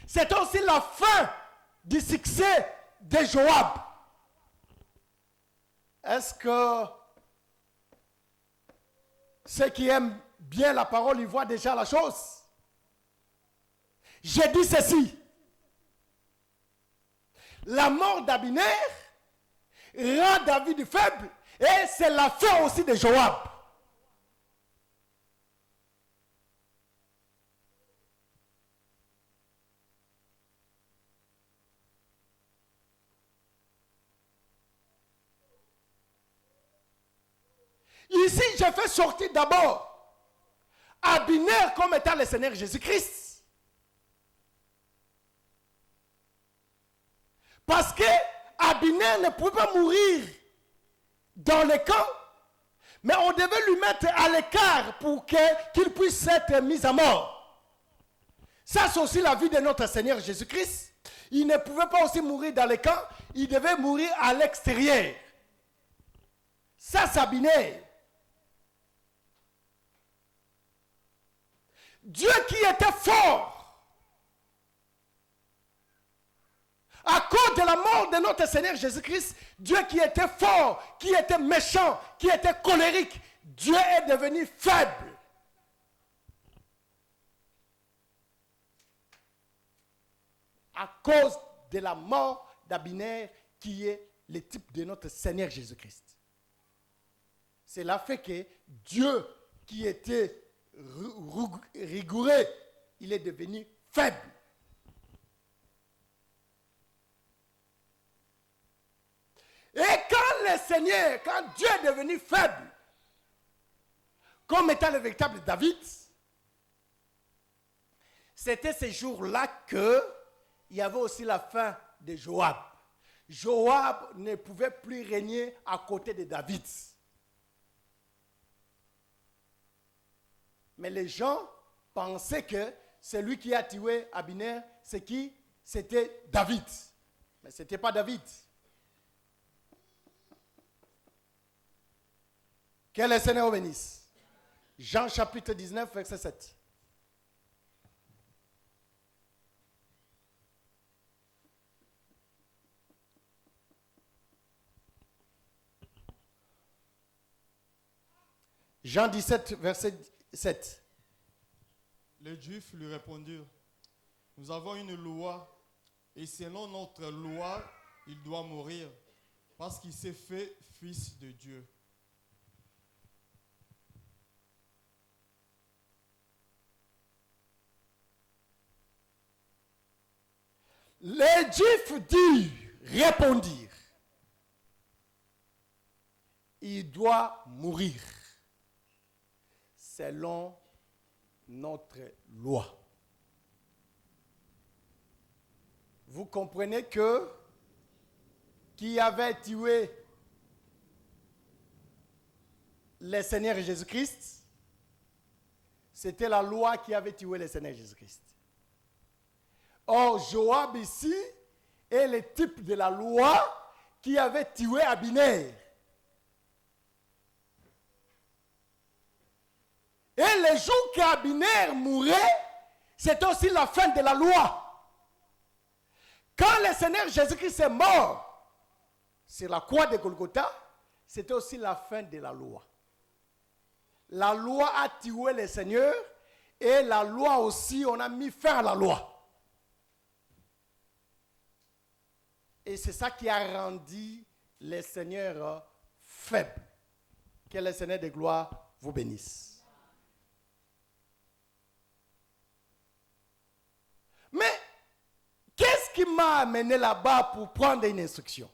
C'était aussi la fin du succès de Joab. Est-ce que ceux qui aiment bien la parole, ils voient déjà la chose? J'ai dit ceci. La mort d'Abner rend David faible et c'est la fin aussi de Joab. Ici, je fais sortir d'abord Abner comme étant le Seigneur Jésus-Christ. Parce que Abner ne pouvait pas mourir dans le camp, mais on devait lui mettre à l'écart pour qu'il puisse être mis à mort. Ça, c'est aussi la vie de notre Seigneur Jésus-Christ. Il ne pouvait pas aussi mourir dans le camp, il devait mourir à l'extérieur. Ça, c'est Abner. Dieu qui était fort, à cause de la mort de notre Seigneur Jésus-Christ, Dieu qui était fort, qui était méchant, qui était colérique, Dieu est devenu faible. À cause de la mort d'Abner, qui est le type de notre Seigneur Jésus-Christ. Cela fait que Dieu qui était rigoureux, il est devenu faible. Et quand le Seigneur, quand Dieu est devenu faible, comme étant le véritable David, c'était ces jours-là qu'il y avait aussi la fin de Joab. Joab ne pouvait plus régner à côté de David. Mais les gens pensaient que celui qui a tué Abner, c'est qui? C'était David. Mais ce n'était pas David. Que le Seigneur bénisse. Jean chapitre 19, verset 7. Jean 17, verset 7. Les Juifs lui répondirent, nous avons une loi, et selon notre loi, il doit mourir, parce qu'il s'est fait fils de Dieu. Les Juifs répondirent, il doit mourir selon notre loi. Vous comprenez que qui avait tué le Seigneur Jésus-Christ, c'était la loi qui avait tué le Seigneur Jésus-Christ. Or, Joab ici est le type de la loi qui avait tué Abner. Et le jour qu'Abner mourait, c'était aussi la fin de la loi. Quand le Seigneur Jésus-Christ est mort sur la croix de Golgotha, c'était aussi la fin de la loi. La loi a tué le Seigneur et la loi aussi, on a mis fin à la loi. Et c'est ça qui a rendu le Seigneur faible. Que le Seigneur de gloire vous bénisse. Mais qu'est-ce qui m'a amené là-bas pour prendre une instruction?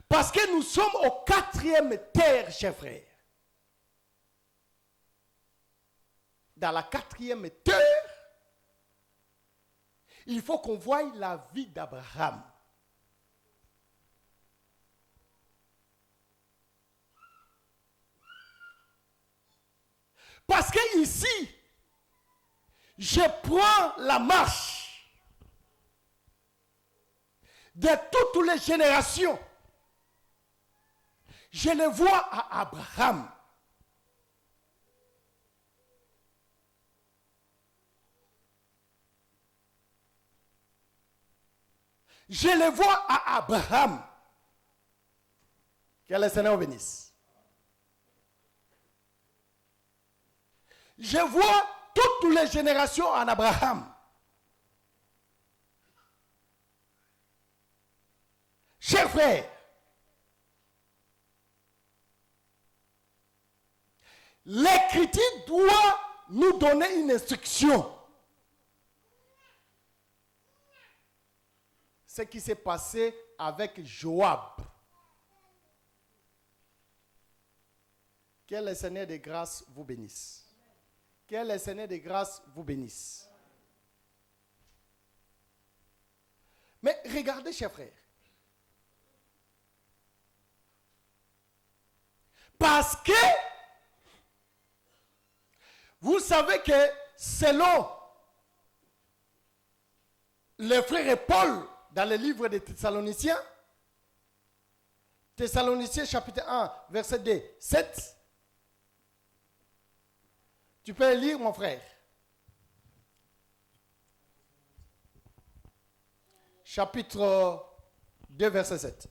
Parce que nous sommes au 4e terre, chers frères. Dans la 4e terre, il faut qu'on voie la vie d'Abraham. Parce que ici, je prends la marche de toutes les générations. Je le vois à Abraham. Je le vois à Abraham. Que le Seigneur bénisse. Je vois toutes les générations en Abraham. Chers frères, l'Écriture doit nous donner une instruction. Ce qui s'est passé avec Joab. Que le Seigneur de grâce vous bénisse. Que le Seigneur de grâce vous bénisse. Mais regardez, chers frères. Parce que vous savez que selon le frère Paul dans le livre des Thessaloniciens, Thessaloniciens chapitre 1, verset 2, 7, tu peux lire, mon frère. Chapitre 2, verset 7.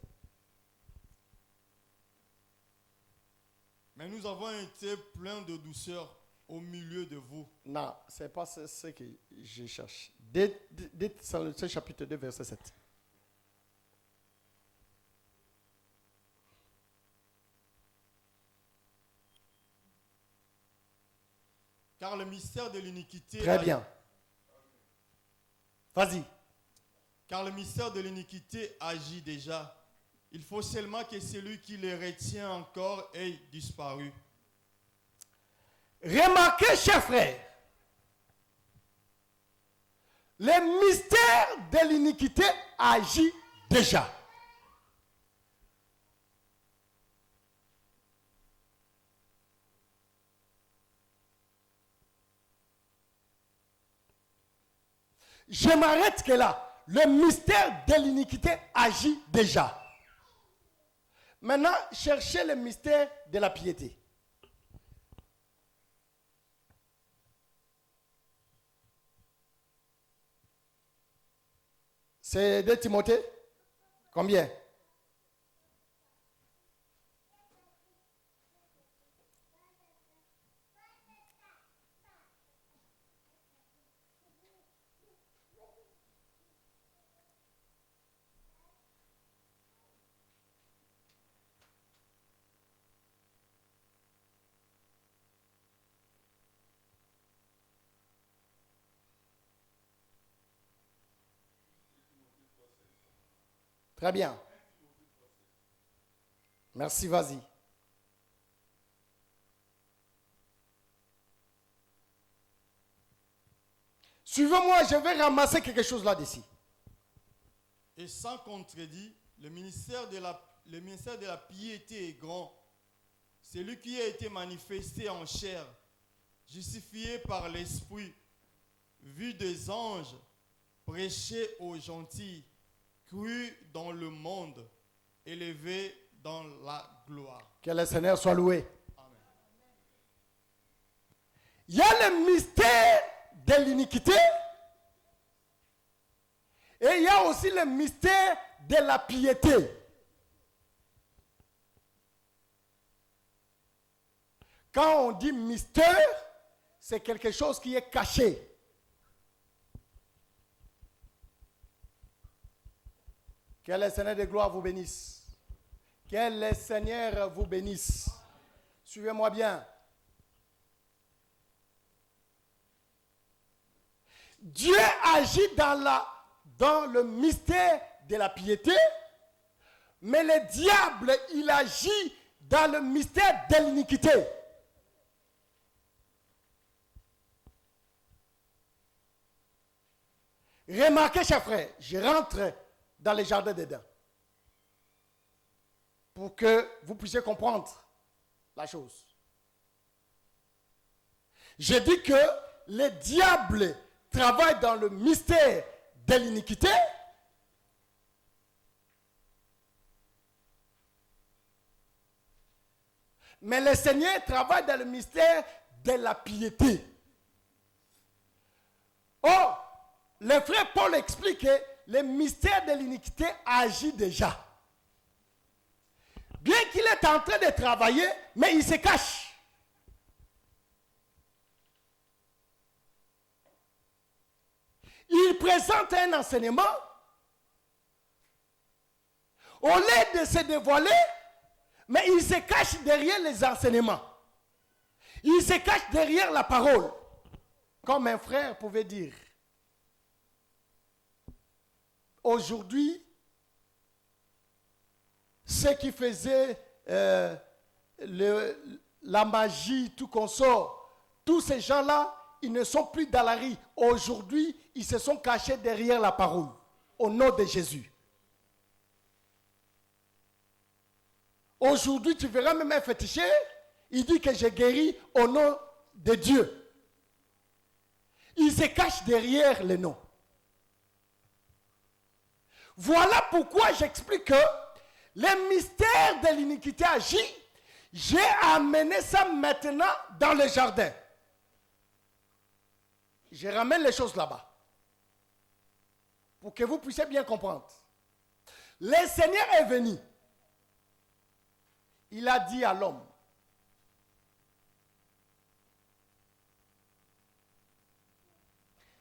Mais nous avons été pleins de douceur au milieu de vous. Non, ce n'est pas ce que je cherche. Thessaloniciens chapitre 2, verset 7. Car le mystère de l'iniquité... Très bien. Vas-y. Car le mystère de l'iniquité agit déjà. Il faut seulement que celui qui les retient encore ait disparu. Remarquez, chers frères, le mystère de l'iniquité agit déjà. Je m'arrête que là. le mystère de l'iniquité agit déjà. Maintenant, cherchez le mystère de la piété. C'est 2 Timothée. Combien? Très bien. Merci, vas-y. Suivez-moi, je vais ramasser quelque chose là-dessus. Et sans contredit, le ministère de la piété est grand. Celui qui a été manifesté en chair, justifié par l'Esprit, vu des anges, prêché aux gentils, cru dans le monde, élevé dans la gloire. Que le Seigneur soit loué. Amen. Il y a le mystère de l'iniquité et il y a aussi le mystère de la piété. Quand on dit mystère, c'est quelque chose qui est caché. Que le Seigneur de gloire vous bénisse. Que le Seigneur vous bénisse. Suivez-moi bien. Dieu agit dans le mystère de la piété, mais le diable, il agit dans le mystère de l'iniquité. Remarquez, chers frères, je rentre dans les jardins d'Éden pour que vous puissiez comprendre la chose. Je dis que le diable travaille dans le mystère de l'iniquité, mais le Seigneur travaille dans le mystère de la piété. Oh, le frère Paul explique que le mystère de l'iniquité agit déjà. Bien qu'il est en train de travailler, mais il se cache. Il présente un enseignement. Au lieu de se dévoiler, mais il se cache derrière les enseignements. Il se cache derrière la parole. Comme un frère pouvait dire. Aujourd'hui, ceux qui faisaient la magie, tout consort, tous ces gens-là, ils ne sont plus dans la rue. Aujourd'hui, ils se sont cachés derrière la parole, au nom de Jésus. Aujourd'hui, tu verras même un féticheur, il dit que j'ai guéri au nom de Dieu. Il se cache derrière le nom. Voilà pourquoi j'explique que le mystère de l'iniquité agit. J'ai amené ça maintenant dans le jardin. Je ramène les choses là-bas. Pour que vous puissiez bien comprendre. Le Seigneur est venu. Il a dit à l'homme,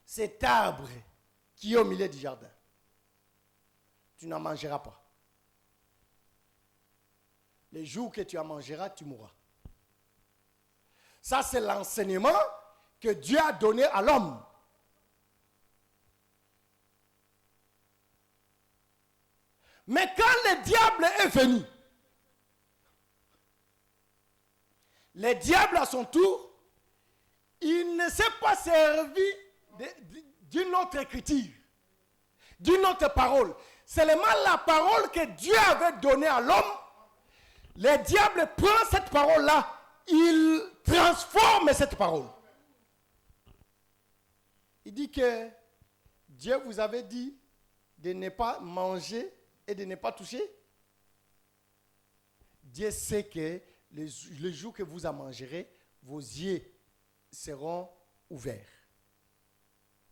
cet arbre qui est au milieu du jardin, tu n'en mangeras pas. Les jours que tu en mangeras, tu mourras. Ça, c'est l'enseignement que Dieu a donné à l'homme. Mais quand le diable est venu, le diable à son tour, il ne s'est pas servi d'une autre écriture, d'une autre parole. Seulement la parole que Dieu avait donnée à l'homme, le diable prend cette parole-là, il transforme cette parole. Il dit que Dieu vous avait dit de ne pas manger et de ne pas toucher? Dieu sait que le jour que vous en mangerez, vos yeux seront ouverts.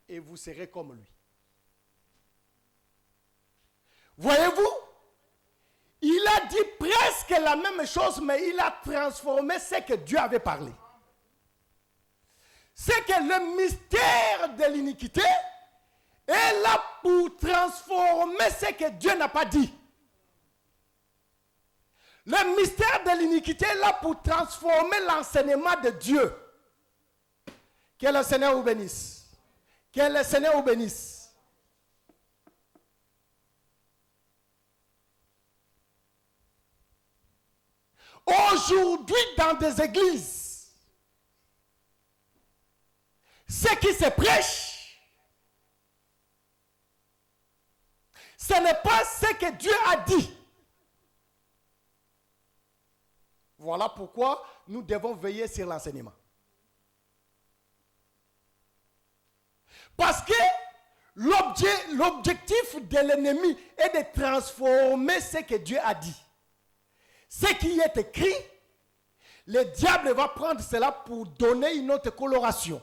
Et vous serez comme lui. Voyez-vous? Il a dit presque la même chose, mais il a transformé ce que Dieu avait parlé. C'est que le mystère de l'iniquité est là pour transformer ce que Dieu n'a pas dit. Le mystère de l'iniquité est là pour transformer l'enseignement de Dieu. Que le Seigneur vous bénisse. Que le Seigneur vous bénisse. Aujourd'hui, dans des églises, ce qui se prêche, ce n'est pas ce que Dieu a dit. Voilà pourquoi nous devons veiller sur l'enseignement. Parce que l'objectif de l'ennemi est de transformer ce que Dieu a dit. Ce qui est écrit, le diable va prendre cela pour donner une autre coloration.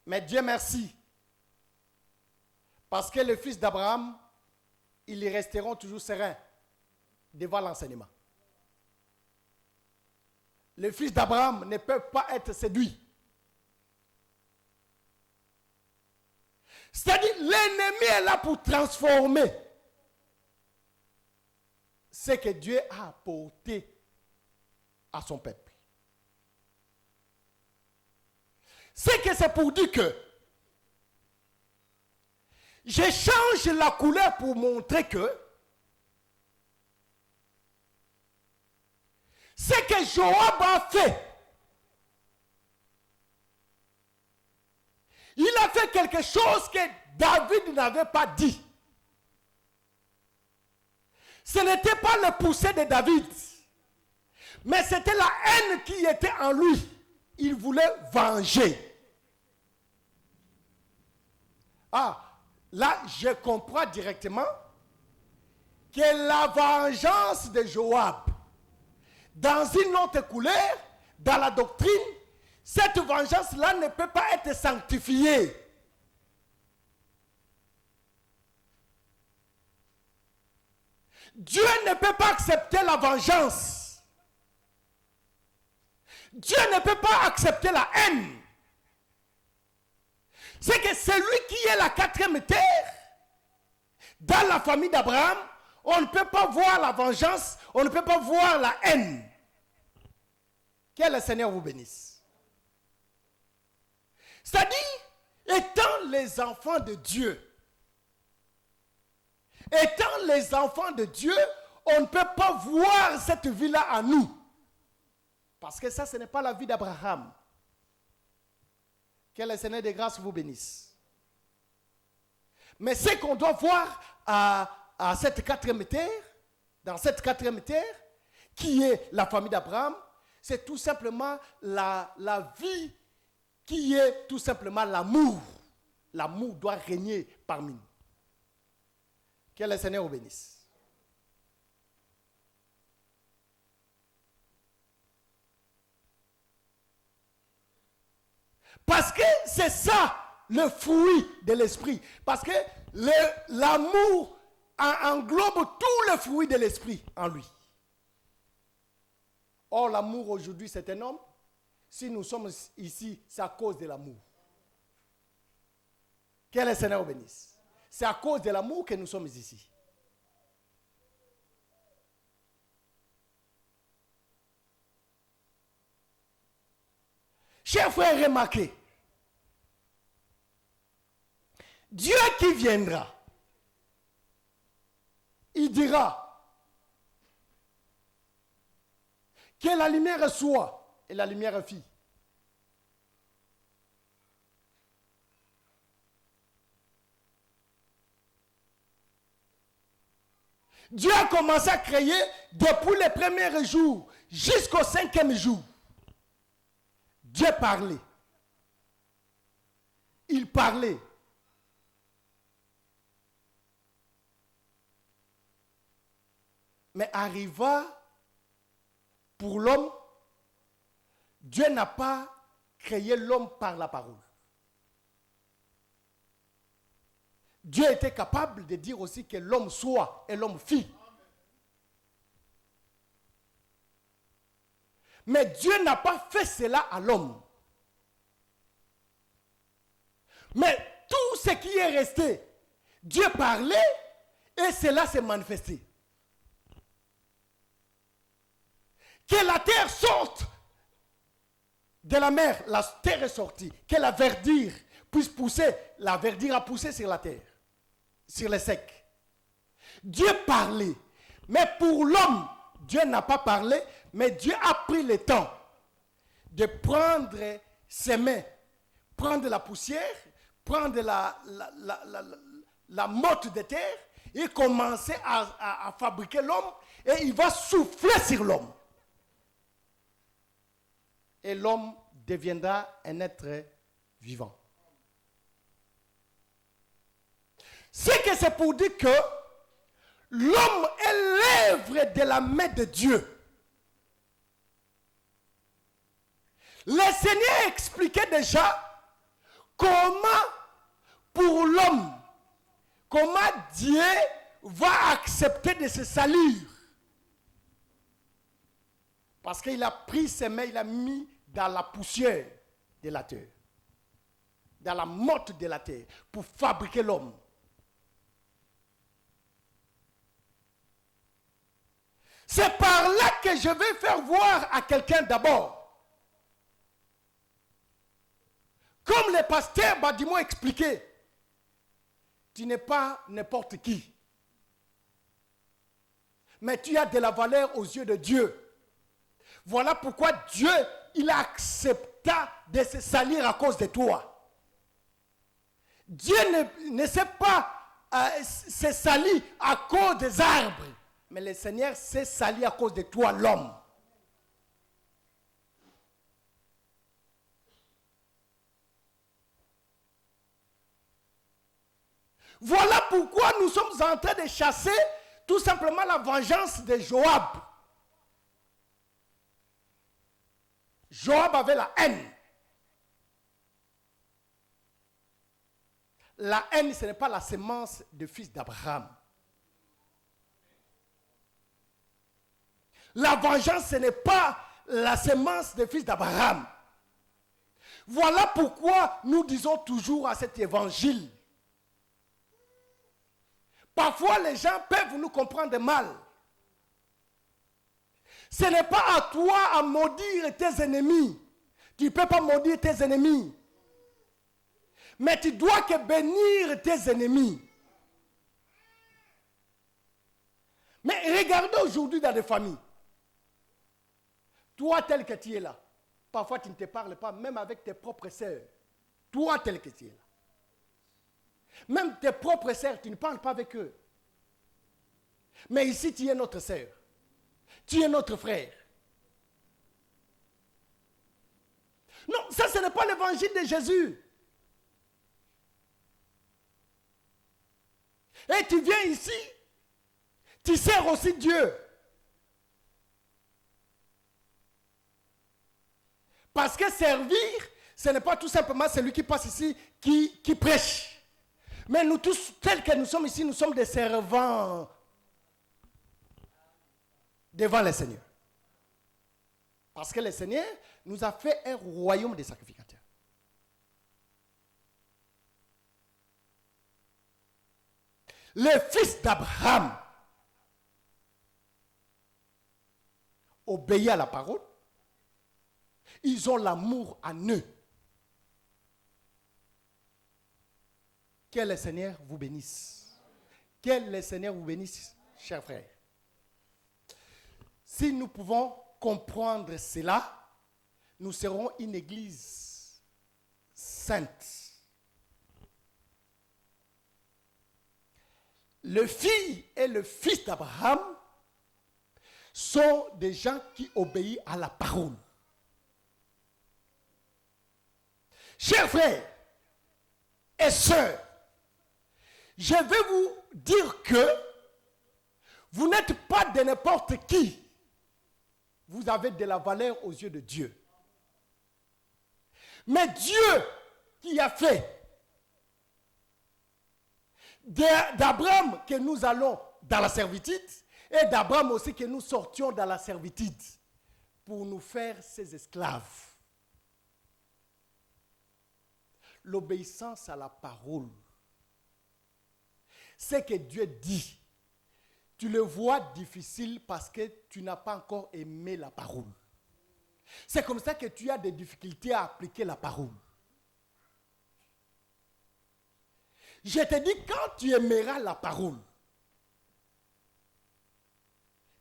Mais Dieu merci. Parce que les fils d'Abraham, ils resteront toujours sereins devant l'enseignement. Les fils d'Abraham ne peuvent pas être séduits. C'est-à-dire, l'ennemi est là pour transformer ce que Dieu a apporté à son peuple. C'est pour dire que je change la couleur pour montrer que ce que Joab a fait, il a fait quelque chose que David n'avait pas dit. Ce n'était pas le poussé de David, mais c'était la haine qui était en lui. Il voulait venger. Ah, là, je comprends directement que la vengeance de Joab, dans une autre couleur, dans la doctrine, cette vengeance-là ne peut pas être sanctifiée. Dieu ne peut pas accepter la vengeance. Dieu ne peut pas accepter la haine. C'est que celui qui est la quatrième terre, dans la famille d'Abraham, on ne peut pas voir la vengeance, on ne peut pas voir la haine. Que le Seigneur vous bénisse. C'est-à-dire, étant les enfants de Dieu, on ne peut pas voir cette vie-là en nous. Parce que ça, ce n'est pas la vie d'Abraham. Que le Seigneur de grâce vous bénisse. Mais ce qu'on doit voir à cette quatrième terre, dans cette quatrième terre, qui est la famille d'Abraham, c'est tout simplement la vie qui est tout simplement l'amour. L'amour doit régner parmi nous. Que le Seigneur vous bénisse. Parce que c'est ça le fruit de l'esprit. Parce que l'amour englobe tout le fruit de l'esprit en lui. Or, l'amour aujourd'hui, c'est un homme. Si nous sommes ici, c'est à cause de l'amour. Que le Seigneur vous bénisse. C'est à cause de l'amour que nous sommes ici. Chers frères, remarquez. Dieu qui viendra, il dira que la lumière soit et la lumière fit. Dieu a commencé à créer depuis les premiers jours jusqu'au 5e jour. Dieu parlait. il parlait. Mais arriva pour l'homme, Dieu n'a pas créé l'homme par la parole. Dieu était capable de dire aussi que l'homme soit et l'homme fit. Mais Dieu n'a pas fait cela à l'homme. Mais tout ce qui est resté, Dieu parlait et cela s'est manifesté. Que la terre sorte de la mer, la terre est sortie. Que la verdure puisse pousser, la verdure a poussé sur la terre, sur les secs. Dieu parlait. Mais pour l'homme, Dieu n'a pas parlé, mais Dieu a pris le temps de prendre ses mains, prendre la poussière, prendre la motte de terre et commencer à fabriquer l'homme et il va souffler sur l'homme. Et l'homme deviendra un être vivant. C'est que c'est pour dire que l'homme est l'œuvre de la main de Dieu. Le Seigneur expliquait déjà comment pour l'homme, comment Dieu va accepter de se salir. Parce qu'il a pris ses mains, il a mis dans la poussière de la terre, dans la motte de la terre, pour fabriquer l'homme. C'est par là que je vais faire voir à quelqu'un d'abord. Comme le pasteur Badimon expliquait, tu n'es pas n'importe qui. Mais tu as de la valeur aux yeux de Dieu. Voilà pourquoi Dieu, il a accepté de se salir à cause de toi. Dieu ne sait pas se salir à cause des arbres. Mais le Seigneur s'est sali à cause de toi, l'homme. Voilà pourquoi nous sommes en train de chasser tout simplement la vengeance de Joab. Joab avait la haine. La haine, ce n'est pas la semence du fils d'Abraham. La vengeance, ce n'est pas la semence des fils d'Abraham. Voilà pourquoi nous disons toujours à cet évangile. Parfois, les gens peuvent nous comprendre mal. Ce n'est pas à toi à maudire tes ennemis. Tu ne peux pas maudire tes ennemis. Mais tu dois que bénir tes ennemis. Mais regardez aujourd'hui dans les familles. Toi tel que tu es là. Parfois tu ne te parles pas, même avec tes propres sœurs. Toi tel que tu es là. Même tes propres sœurs, tu ne parles pas avec eux. Mais ici, tu es notre sœur. Tu es notre frère. Non, ça, ce n'est pas l'évangile de Jésus. Et tu viens ici, tu sers aussi Dieu. Parce que servir, ce n'est pas tout simplement celui qui passe ici qui prêche. Mais nous tous, tels que nous sommes ici, nous sommes des servants devant le Seigneur. Parce que le Seigneur nous a fait un royaume de sacrificateurs. Les fils d'Abraham obéissent à la parole. Ils ont l'amour en eux. Que le Seigneur vous bénisse. Que le Seigneur vous bénisse, chers frères. Si nous pouvons comprendre cela, nous serons une église sainte. Le fils et le fils d'Abraham sont des gens qui obéissent à la parole. Chers frères, et sœurs, je vais vous dire que vous n'êtes pas de n'importe qui. Vous avez de la valeur aux yeux de Dieu. Mais Dieu qui a fait d'Abraham que nous allons dans la servitude et d'Abraham aussi que nous sortions dans la servitude pour nous faire ses esclaves. L'obéissance à la parole, c'est que Dieu dit. Tu le vois difficile parce que tu n'as pas encore aimé la parole. C'est comme ça que tu as des difficultés à appliquer la parole. Je te dis, quand tu aimeras la parole,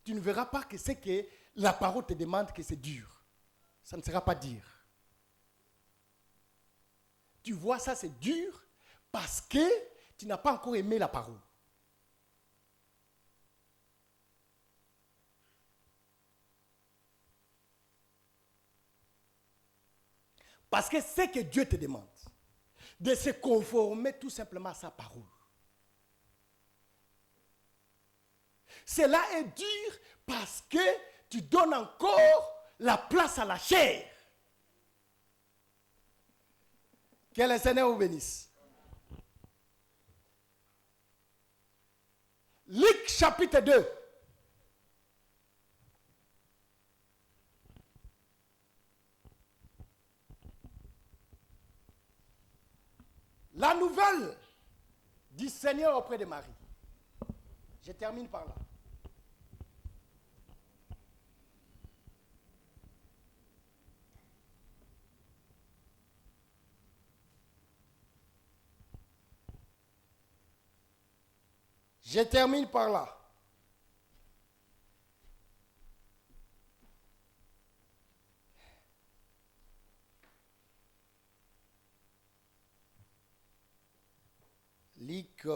tu ne verras pas que c'est que la parole te demande que c'est dur. Ça ne sera pas dur. Tu vois ça, c'est dur parce que tu n'as pas encore aimé la parole. Parce que c'est que Dieu te demande de se conformer tout simplement à sa parole. Cela est dur parce que tu donnes encore la place à la chair. Que le Seigneur vous bénisse. Luc chapitre 2. La nouvelle du Seigneur auprès de Marie. Je termine par là. Je termine par là. Luc.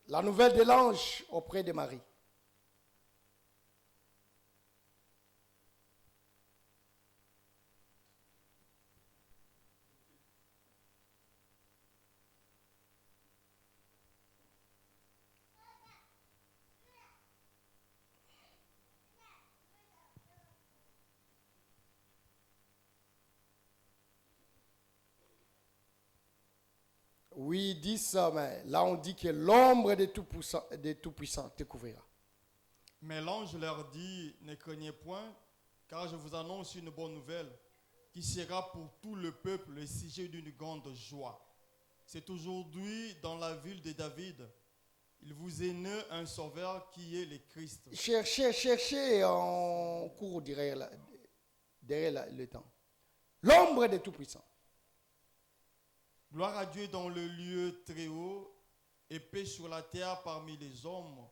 La nouvelle de l'ange auprès de Marie. Oui, 10, mais là on dit que l'ombre de Tout-Puissant te couvrira. Mais l'ange leur dit, ne craignez point, car je vous annonce une bonne nouvelle, qui sera pour tout le peuple le sujet d'une grande joie. C'est aujourd'hui dans la ville de David, il vous est né un sauveur qui est le Christ. Cherchez en cours derrière le temps. L'ombre de Tout-Puissant. Gloire à Dieu dans le lieu très haut, et paix sur la terre parmi les hommes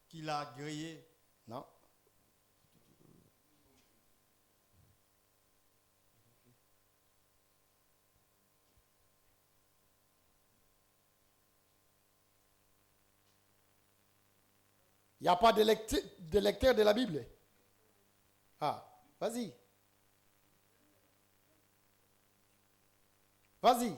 qu'il a agréés. Non. Il n'y a pas de lecteur de la Bible. Ah, vas-y. Vas-y.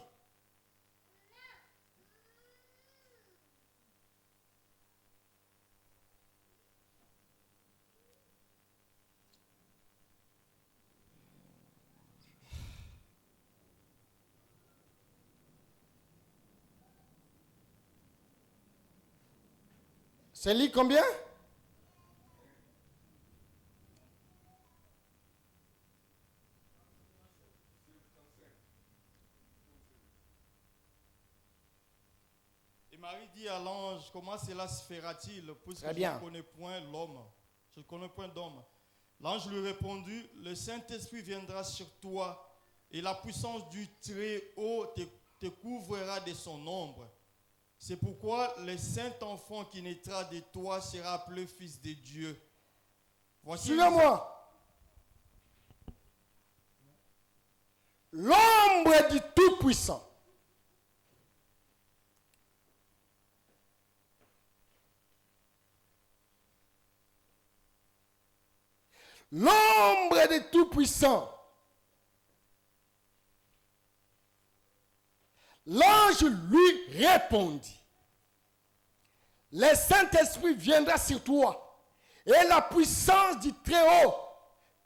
C'est lit combien? Et Marie dit à l'ange, comment cela se fera-t-il, puisque je ne connais point l'homme. Je ne connais point d'homme. L'ange lui répondit, le Saint-Esprit viendra sur toi, et la puissance du Très-Haut te couvrira de son ombre. C'est pourquoi le Saint-Enfant qui naîtra de toi sera appelé Fils de Dieu. Suivez-moi. L'homme L'ombre du Tout-Puissant. L'ombre du Tout-Puissant. L'ange lui répondit. Le Saint-Esprit viendra sur toi et la puissance du Très-Haut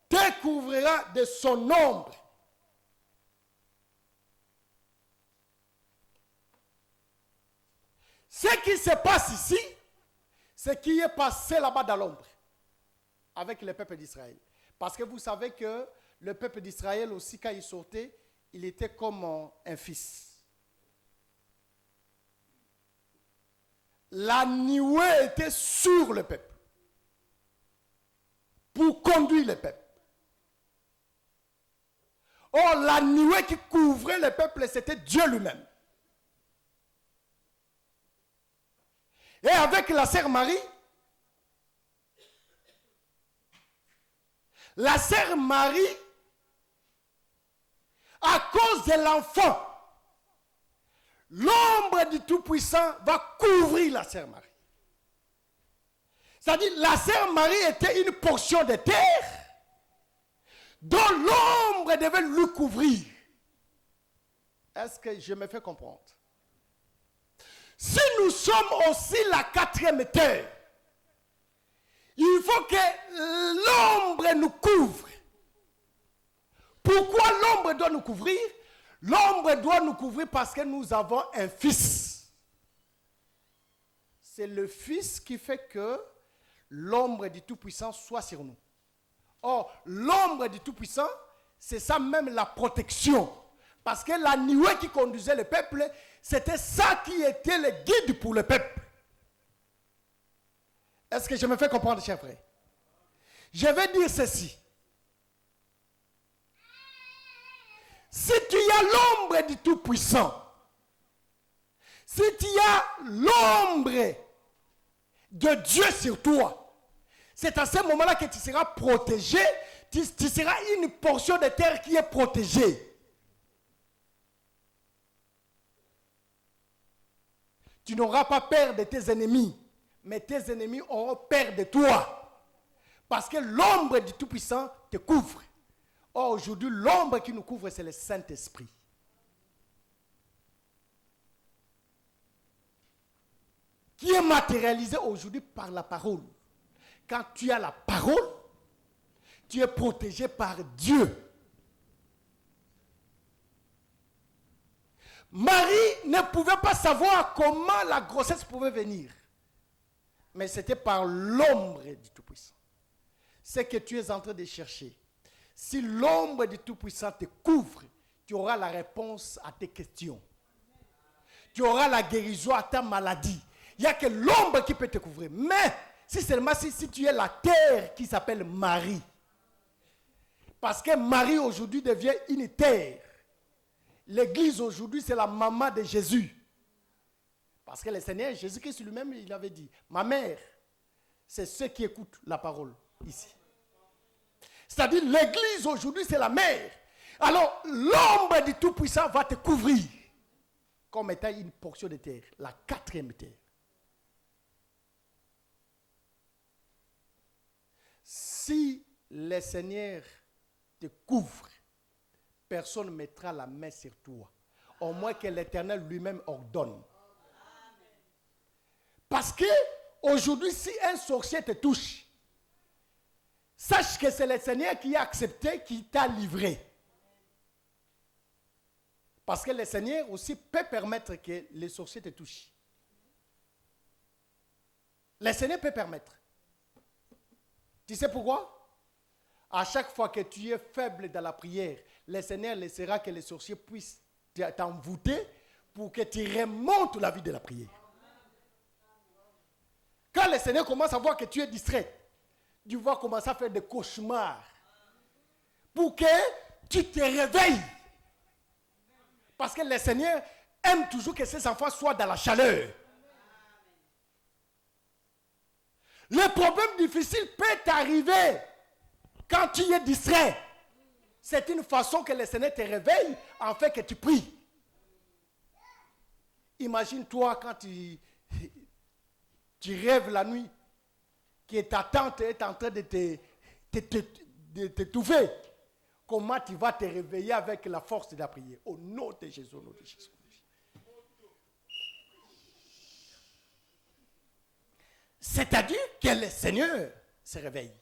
te couvrira de son ombre. Ce qui se passe ici, c'est ce qui est passé là-bas dans l'ombre avec le peuple d'Israël. Parce que vous savez que le peuple d'Israël aussi, quand il sortait, il était comme un fils. La nuée était sur le peuple pour conduire le peuple. Or, la nuée qui couvrait le peuple, c'était Dieu lui-même. Et avec la sœur Marie, à cause de l'enfant, l'ombre du Tout-Puissant va couvrir la sœur Marie. C'est-à-dire, la sœur Marie était une portion de terre dont l'ombre devait lui couvrir. Est-ce que je me fais comprendre? Si nous sommes aussi la quatrième terre, il faut que l'ombre nous couvre. Pourquoi l'ombre doit nous couvrir? L'ombre doit nous couvrir parce que nous avons un fils. C'est le fils qui fait que l'ombre du Tout-Puissant soit sur nous. Or, l'ombre du Tout-Puissant, c'est ça même la protection. Parce que la nuée qui conduisait le peuple, c'était ça qui était le guide pour le peuple. Est-ce que je me fais comprendre, chers frères? Je vais dire ceci. Si tu as l'ombre du Tout-Puissant, si tu as l'ombre de Dieu sur toi, c'est à ce moment-là que tu seras protégé, tu seras une portion de terre qui est protégée. Tu n'auras pas peur de tes ennemis, mais tes ennemis auront peur de toi. Parce que l'ombre du Tout-Puissant te couvre. Or, aujourd'hui, l'ombre qui nous couvre, c'est le Saint-Esprit. Qui est matérialisé aujourd'hui par la parole. Quand tu as la parole, tu es protégé par Dieu. Marie ne pouvait pas savoir comment la grossesse pouvait venir. Mais c'était par l'ombre du Tout-Puissant. C'est que tu es en train de chercher. Si l'ombre du Tout-Puissant te couvre, tu auras la réponse à tes questions. Tu auras la guérison à ta maladie. Il n'y a que l'ombre qui peut te couvrir. Mais si seulement si tu es la terre qui s'appelle Marie. Parce que Marie aujourd'hui devient une terre. L'église aujourd'hui, c'est la maman de Jésus. Parce que le Seigneur Jésus-Christ lui-même, il avait dit, ma mère, c'est ceux qui écoutent la parole ici. C'est-à-dire, l'église aujourd'hui, c'est la mère. Alors, l'ombre du Tout-Puissant va te couvrir comme étant une portion de terre, la quatrième terre. Si le Seigneur te couvre, personne ne mettra la main sur toi. Au moins que l'Éternel lui-même ordonne. Parce que aujourd'hui, si un sorcier te touche, sache que c'est le Seigneur qui a accepté, qui t'a livré. Parce que le Seigneur aussi peut permettre que les sorciers te touchent. Le Seigneur peut permettre. Tu sais pourquoi? À chaque fois que tu es faible dans la prière, le Seigneur laissera que les sorciers puissent t'envoûter pour que tu remontes la vie de la prière. Quand le Seigneur commence à voir que tu es distrait, tu vas commencer à faire des cauchemars pour que tu te réveilles. Parce que le Seigneur aime toujours que ses enfants soient dans la chaleur. Le problème difficile peut t'arriver quand tu es distrait. C'est une façon que le Seigneur te réveille en fait que tu pries. Imagine-toi quand tu rêves la nuit, que ta tante est en train de t'étouffer. Comment tu vas te réveiller avec la force de la prière? Au nom de Jésus, au nom de Jésus. C'est-à-dire que le Seigneur se réveille.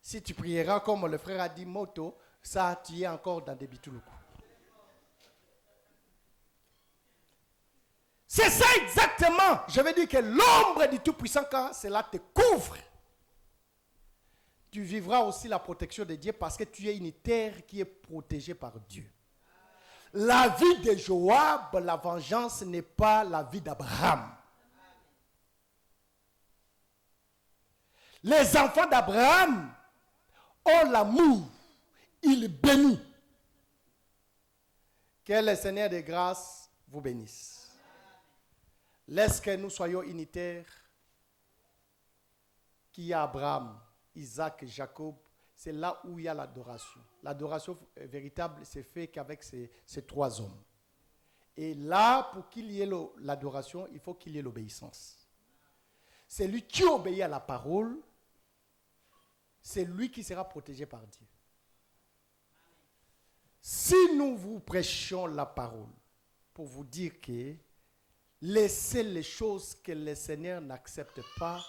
Si tu prieras comme le frère a dit, moto, ça, tu es encore dans des bitouloukou. C'est ça exactement. Je veux dire que l'ombre du Tout-Puissant, quand cela te couvre, tu vivras aussi la protection de Dieu parce que tu es une terre qui est protégée par Dieu. La vie de Joab, la vengeance n'est pas la vie d'Abraham. Les enfants d'Abraham ont l'amour, ils bénissent. Que le Seigneur de grâce vous bénisse. Laisse que nous soyons unitaires. Qui y a Abraham, Isaac, Jacob, c'est là où il y a l'adoration. L'adoration véritable s'est faite qu'avec ces trois hommes. Et là, pour qu'il y ait l'adoration, il faut qu'il y ait l'obéissance. C'est lui qui obéit à la parole. C'est lui qui sera protégé par Dieu. Si nous vous prêchons la parole pour vous dire que laissez les choses que le Seigneur n'accepte pas,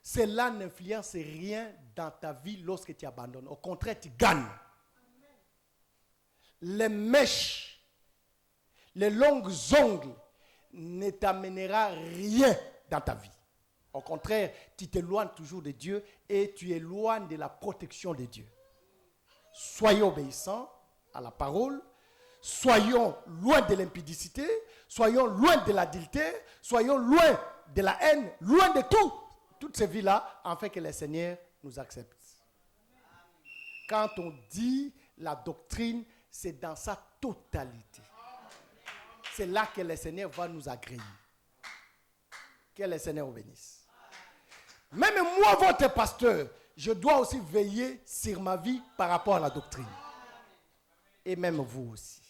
cela n'influence rien dans ta vie lorsque tu abandonnes. Au contraire, tu gagnes. Les mèches, les longues ongles ne t'amènera rien dans ta vie. Au contraire, tu t'éloignes toujours de Dieu et tu éloignes de la protection de Dieu. Soyons obéissants à la parole, soyons loin de l'impudicité, soyons loin de l'adultère, soyons loin de la haine, loin de tout. Toutes ces vies-là, afin que le Seigneur nous accepte. Quand on dit la doctrine, c'est dans sa totalité. C'est là que le Seigneur va nous agréer. Que le Seigneur vous bénisse. Même moi, votre pasteur, je dois aussi veiller sur ma vie par rapport à la doctrine. Et même vous aussi.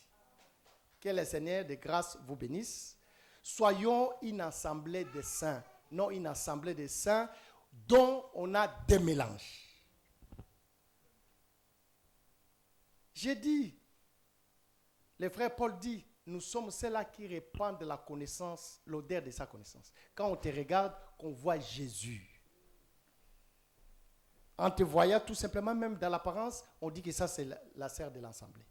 Que le Seigneur de grâce vous bénisse. Soyons une assemblée de saints, non une assemblée de saints dont on a des mélanges. J'ai dit, le frère Paul dit, nous sommes ceux-là qui répandent la connaissance, l'odeur de sa connaissance. Quand on te regarde, qu'on voit Jésus. En te voyant tout simplement, même dans l'apparence, on dit que ça c'est la sœur de l'assemblée.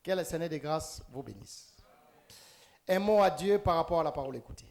Que le Seigneur de grâce vous bénisse. Un mot à Dieu par rapport à la parole écoutée.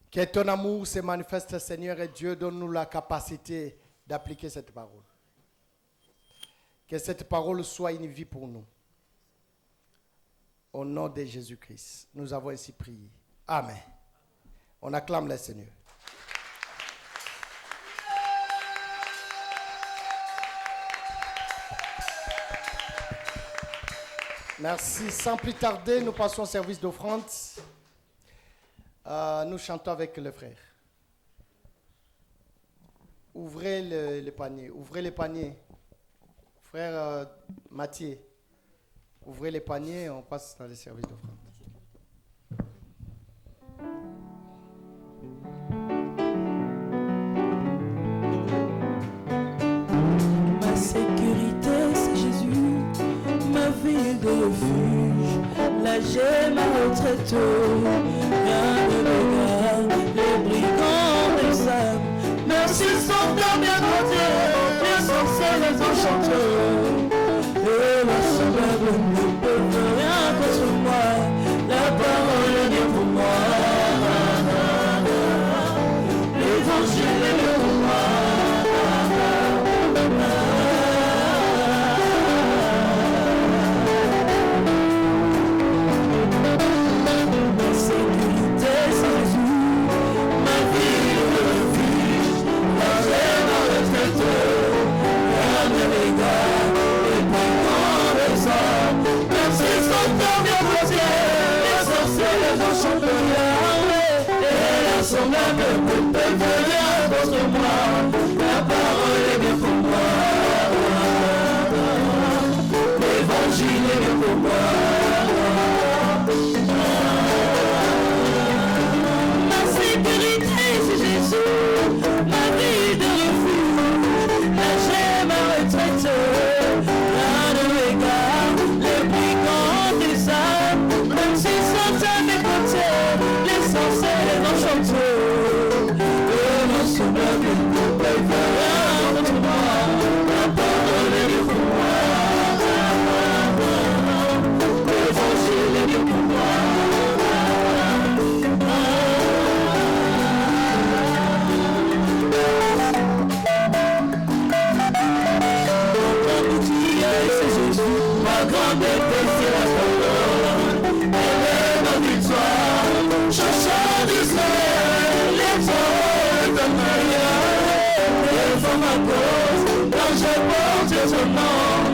Que ton amour se manifeste, Seigneur, et Dieu donne-nous la capacité d'appliquer cette parole. Que cette parole soit une vie pour nous. Au nom de Jésus-Christ, nous avons ainsi prié. Amen. On acclame le Seigneur. Merci. Sans plus tarder, nous passons au service d'offrande. Nous chantons avec le frère. Ouvrez le panier. Ouvrez les paniers. Frère Mathieu, ouvrez les paniers et on passe dans le service d'offrande. Ma sécurité, c'est Jésus, ma ville de refuge. là j'ai ma retraite. Rien ne m'égare, les brigands des âmes. Merci sont bien comptés, les sorciers, les enchanteurs. Et ma semblable ne peuvent rien contre moi. La parole est bien pour moi. L'évangile est bien pour moi. Ma sécurité, c'est Jésus. Ma vie, le refuge. Là j'ai ma retraite. Rien ne m'égare. Les brigands des hommes. Même s'ils sont bien posés. Les sorciers, les enchanteurs. Et l'assemblage ne peut rien contre moi. La parole est bien pour moi. L'évangile est bien pour moi. Ma sécurité c'est Jésus, ma vie de refuge. Là j'ai ma retraite, rien ne m'égare. Les brigands des âmes, même s'ils sont à mes côtés, les sorciers, les enchanteurs. Et mon semblable ne peut rien contre moi. La parole est bien pour moi. L'évangile est bien pour moi. C'est Jésus, ma grande épée, c'est la parole. Elle est ma victoire, je chante d'Israël, les hommes de Maria. Défends ma cause, quand je porte ton nom.